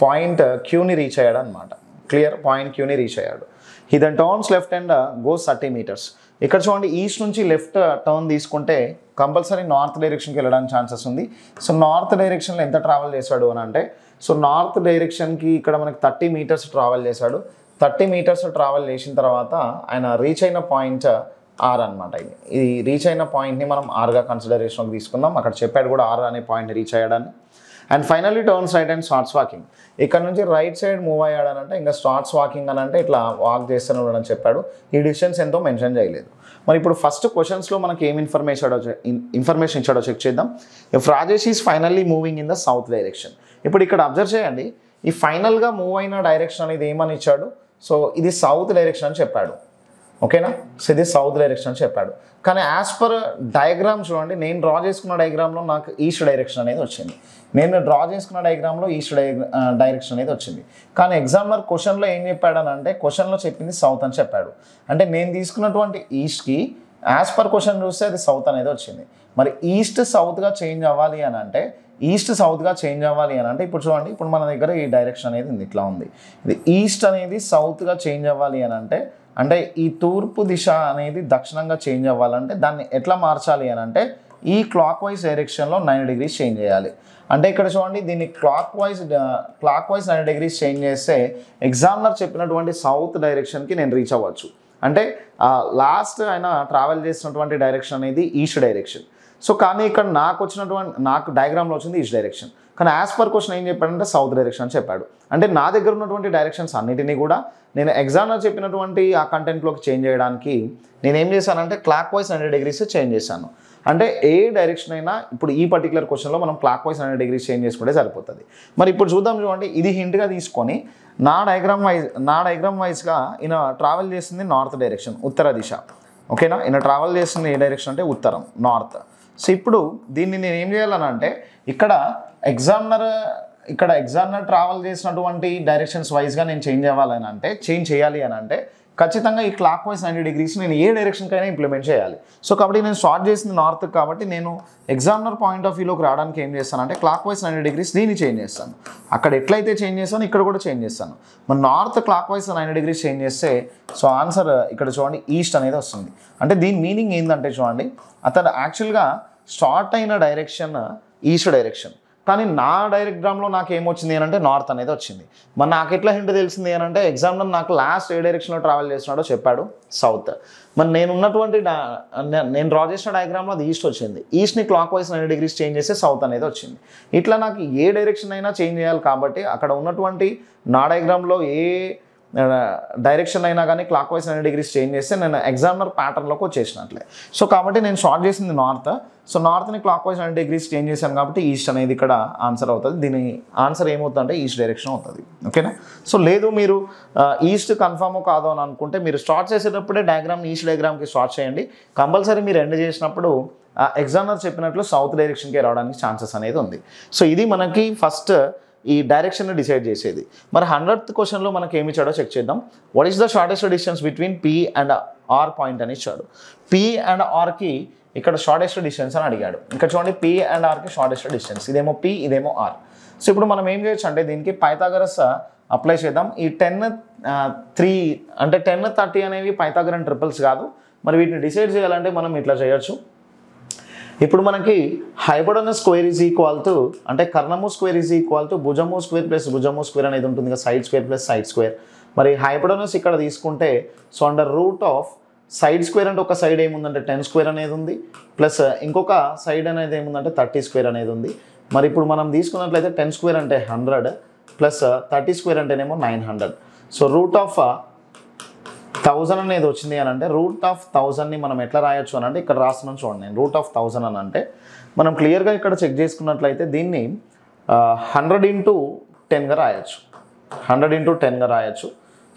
పాయింట్ క్యూని రీచ్ అయ్యాడు అనమాట. క్లియర్, పాయింట్ క్యూని రీచ్ అయ్యాడు. He then turns left and goes 30 meters. ఇక్కడ చూడండి, ఈస్ట్ నుంచి లెఫ్ట్ టర్న్ తీసుకుంటే కంపల్సరీ నార్త్ డైరెక్షన్కి వెళ్ళడానికి ఛాన్సెస్ ఉంది. సో నార్త్ డైరెక్షన్లో ఎంత ట్రావెల్ చేశాడు అని అంటే, సో నార్త్ డైరెక్షన్కి ఇక్కడ మనకి 30 meters ట్రావెల్ చేశాడు. 30 meters ట్రావెల్ చేసిన తర్వాత ఆయన రీచ్ అయిన పాయింట్ ఆర్ అనమాట. ఇది రీచ్ అయిన పాయింట్ని మనం ఆర్గా కన్సిడరేషన్కి తీసుకుందాం. అక్కడ చెప్పాడు కూడా ఆర్ అనే పాయింట్ రీచ్ అయ్యాడని. And finally turns right and starts walking. ఇక్కడ నుంచి రైట్ సైడ్ మూవ్ అయ్యాడనంటే ఇంకా స్టార్ట్స్ వాకింగ్ అని అంటే ఇట్లా వాక్ చేస్తూనే ఉన్నాడని చెప్పాడు. ఈ డిస్టెన్స్ ఎంతో మెన్షన్ చేయలేదు. మరి ఇప్పుడు ఫస్ట్ క్వశ్చన్స్లో మనకి ఏం ఇన్ఫర్మేషన్ ఇచ్చాడో చెక్ చేద్దాం. If Rajesh is finally moving in the south direction. ఇప్పుడు ఇక్కడ అబ్జర్వ్ చేయండి, ఈ ఫైనల్గా మూవ్ అయిన డైరెక్షన్ అనేది ఏమని ఇచ్చాడు. సో ఇది సౌత్ డైరెక్షన్ అని చెప్పాడు. ఓకేనా, సో ఇది సౌత్ డైరెక్షన్ అని చెప్పాడు. కానీ యాజ్ పర్ డయాగ్రామ్ చూడండి, నేను డ్రా చేసుకున్న డయాగ్రామ్లో నాకు ఈస్ట్ డైరెక్షన్ అనేది వచ్చింది. ఈస్ట్ డైరెక్షన్ అనేది వచ్చింది. కానీ ఎగ్జామినర్ క్వశ్చన్లో ఏం చెప్పాడని అంటే, క్వశ్చన్లో చెప్పింది సౌత్ అని చెప్పాడు. అంటే నేను తీసుకున్నటువంటి ఈస్ట్కి యాజ్ పర్ క్వశ్చన్ చూస్తే అది సౌత్ అనేది వచ్చింది. మరి ఈస్ట్ సౌత్గా చేంజ్ అవ్వాలి అని అంటే, ఇప్పుడు చూడండి, ఇప్పుడు మన దగ్గర ఈ డైరెక్షన్ అనేది ఉంది, ఇట్లా ఉంది. ఇది ఈస్ట్ అనేది సౌత్గా చేంజ్ అవ్వాలి అని అంటే ఈ తూర్పు దిశ అనేది దక్షిణంగా చేంజ్ అవ్వాలంటే దాన్ని ఎట్లా మార్చాలి అని అంటే, ఈ క్లాక్ వైజ్ డైరెక్షన్లో 90 degrees చేంజ్ చేయాలి. అంటే ఇక్కడ చూడండి, దీన్ని క్లాక్ వైజ్ 90 degrees చేంజ్ చేస్తే ఎగ్జామినర్ చెప్పినటువంటి సౌత్ డైరెక్షన్కి నేను రీచ్ అవ్వచ్చు. అంటే లాస్ట్ ఆయన ట్రావెల్ చేసినటువంటి డైరెక్షన్ అనేది ఈస్ట్ డైరెక్షన్. సో కానీ ఇక్కడ నాకు డయాగ్రామ్లో వచ్చింది ఈస్ట్ డైరెక్షన్. కానీ యాజ్ పర్ క్వశ్చన్ ఏం చెప్పాడంటే సౌత్ డైరెక్షన్ అని చెప్పాడు. అంటే నా దగ్గర ఉన్నటువంటి డైరెక్షన్స్ అన్నిటినీ కూడా నేను ఎగ్జామినర్ చెప్పినటువంటి ఆ కంటెంట్లోకి చేంజ్ చేయడానికి నేను ఏం చేశానంటే క్లాక్ వైజ్ 90 degrees చేంజ్ చేశాను. అంటే ఏ డైరెక్షన్ అయినా ఇప్పుడు ఈ పర్టికులర్ క్వశ్చన్లో మనం క్లాక్ వైజ్ 90 degrees చేంజ్ చేసుకుంటే సరిపోతుంది. మరి ఇప్పుడు చూడండి, ఇది హింట్గా తీసుకొని నా డయాగ్రామ్ వైజ్గా ఈయన ట్రావెల్ చేస్తుంది నార్త్ డైరెక్షన్, ఉత్తర దిశ. ఓకేనా, ఈయన ట్రావెల్ చేస్తుంది ఏ డైరెక్షన్ అంటే ఉత్తరం, నార్త్. సో ఇప్పుడు దీన్ని నేను ఏం చేయాలని అంటే, ఇక్కడ ఎగ్జామినర్ ట్రావెల్ చేసినటువంటి డైరెక్షన్స్ వైజ్గా నేను చేంజ్ చేయాలి అని అంటే ఖచ్చితంగా ఈ క్లాక్ వైజ్ 90 degrees నేను ఏ డైరెక్షన్కైనా ఇంప్లిమెంట్ చేయాలి. సో కాబట్టి నేను స్టార్ట్ చేసింది నార్త్ కాబట్టి నేను ఎగ్జామినర్ పాయింట్ ఆఫ్ వ్యూలోకి రావడానికి ఏం చేస్తానంటే క్లాక్ వైజ్ 90 degrees దీన్ని చేంజ్ చేస్తాను. అక్కడ ఎట్లయితే చేంజ్ చేస్తాను ఇక్కడ కూడా చేంజ్ చేస్తాను. మరి north clock 90 degrees change చేస్తే సో ఆన్సర్ ఇక్కడ చూడండి ఈస్ట్ అనేది వస్తుంది. అంటే దీని మీనింగ్ ఏంటంటే చూడండి, అతను యాక్చువల్గా స్టార్ట్ అయిన డైరెక్షన్ ఈస్ట్ డైరెక్షన్, కానీ నా డయాగ్రామ్లో నాకు ఏమొచ్చింది అని అంటే నార్త్ అనేది వచ్చింది. మరి నాకు ఎట్లా హింట్ తెలిసింది అని అంటే ఎగ్జామినర్ నాకు లాస్ట్ ఏ డైరెక్షన్లో ట్రావెల్ చేస్తున్నాడో చెప్పాడు, సౌత్. మరి నేను డ్రా చేసిన డయాగ్రామ్లో అది ఈస్ట్ వచ్చింది. ఈస్ట్ని క్లాక్ వైజ్ 90 degrees చేంజ్ చేస్తే సౌత్ అనేది వచ్చింది. ఇట్లా నాకు ఏ డైరెక్షన్ అయినా చేంజ్ చేయాలి కాబట్టి అక్కడ ఉన్నటువంటి నా డయాగ్రామ్లో ఏ డైరెక్షన్ అయినా కానీ క్లాక్ వైజ్ 90 degrees చేంజ్ చేస్తే నేను ఎగ్జామినర్ ప్యాటర్న్లోకి వచ్చేసినట్లే. సో కాబట్టి నేను షార్ట్ చేసింది నార్త్. సో నార్త్ని క్లాక్ వైజ్ 90 degrees చేంజ్ చేశాను కాబట్టి ఈస్ట్ అనేది ఇక్కడ ఆన్సర్ అవుతుంది. దీని ఆన్సర్ ఏమవుతుందంటే ఈస్ట్ డైరెక్షన్ అవుతుంది. ఓకేనా? సో లేదు మీరు ఈస్ట్ కన్ఫర్మ్ కాదు అని అనుకుంటే మీరు స్టార్ట్ చేసేటప్పుడే డయాగ్రామ్ని ఈస్ట్ డయాగ్రామ్కి స్టార్ట్ చేయండి. కంపల్సరీ మీరు ఎండ్ చేసినప్పుడు ఎగ్జామినర్ చెప్పినట్లు సౌత్ డైరెక్షన్కి రావడానికి ఛాన్సెస్ అనేది ఉంది. సో ఇది మనకి ఫస్ట్ ఈ డైరెక్షన్ డిసైడ్ చేసేది. మరి 100th క్వశ్చన్లో మనకి ఏమి ఇచ్చాడో చెక్ చేద్దాం. What is the shortest distance between P and R point అని ఇచ్చాడు. పీ అండ్ ఆర్కి ఇక్కడ షార్టెస్ట్ డిస్టెన్స్ అని అడిగాడు. ఇక్కడ చూడండి P and Arki shortest distance, ఇదేమో పీ ఇదేమో ఆర్. సో ఇప్పుడు మనం ఏం చేయొచ్చు అంటే దీనికి పైథాగరస్ అప్లై చేద్దాం. ఈ 10 3 అంటే 10 30 అనేవి పైథాగరన్ ట్రిపుల్స్ కాదు. మరి వీటిని డిసైడ్ చేయాలంటే మనం ఇట్లా చేయొచ్చు. ఇప్పుడు మనకి hypotenuse square is equal to అంటే కర్ణము స్క్వేర్ ఈజ్ ఈక్వల్ టు భుజము స్క్వేర్ ప్లస్ భుజము స్క్వేర్ అనేది ఉంటుంది కదా, side square plus side square. మరి హైపోటెనస్ ఇక్కడ తీసుకుంటే so under root of side square అంటే ఒక సైడ్ ఏముందంటే 10 స్క్వేర్ అనేది ఉంది, ప్లస్ ఇంకొక సైడ్ అనేది ఏముందంటే 30 స్క్వేర్ అనేది ఉంది. మరి ఇప్పుడు మనం తీసుకున్నట్లయితే 10 స్క్వేర్ అంటే 100 ప్లస్ 30 స్క్వేర్ అంటేనేమో 900. సో రూట్ ఆఫ్ 1000 అనేది వచ్చింది అని అంటే రూట్ ఆఫ్ 1000ని మనం ఎట్లా రాయొచ్చు అని అంటే ఇక్కడ రాస్తున్నాను చూడండి. నేను రూట్ ఆఫ్ 1000 అని అంటే మనం క్లియర్గా ఇక్కడ చెక్ చేసుకున్నట్లయితే దీన్ని 100 × 10గా రాయొచ్చు. 100 × 10గా రాయొచ్చు.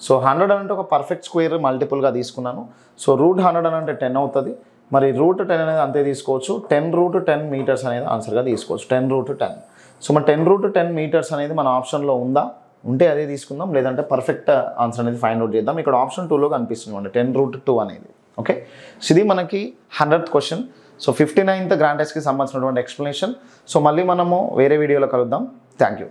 సో 100 అంటే ఒక పర్ఫెక్ట్ స్క్వేర్ మల్టిపుల్గా తీసుకున్నాను. సో రూట్ 100 అంటే 10 అవుతుంది. మరి రూట్ 10 అనేది అంతే తీసుకోవచ్చు. 10√10 మీటర్స్ అనేది ఆన్సర్గా తీసుకోవచ్చు. 10√10. సో మరి 10√10 మీటర్స్ అనేది మన ఆప్షన్లో ఉందా? ఉంటే అదే తీసుకుందాం, లేదంటే పర్ఫెక్ట్ ఆన్సర్ అనేది ఫైండ్ అవుట్ చేద్దాం. ఇక్కడ ఆప్షన్ 2లో కనిపిస్తుంది అండి 10√2 అనేది. ఓకే, సో ఇది మనకి 100th question. So 59th grand టెస్ట్కి సంబంధించినటువంటి ఎక్స్ప్లెనేషన్. సో మళ్ళీ మనము వేరే వీడియోలో కలుద్దాం. Thank you.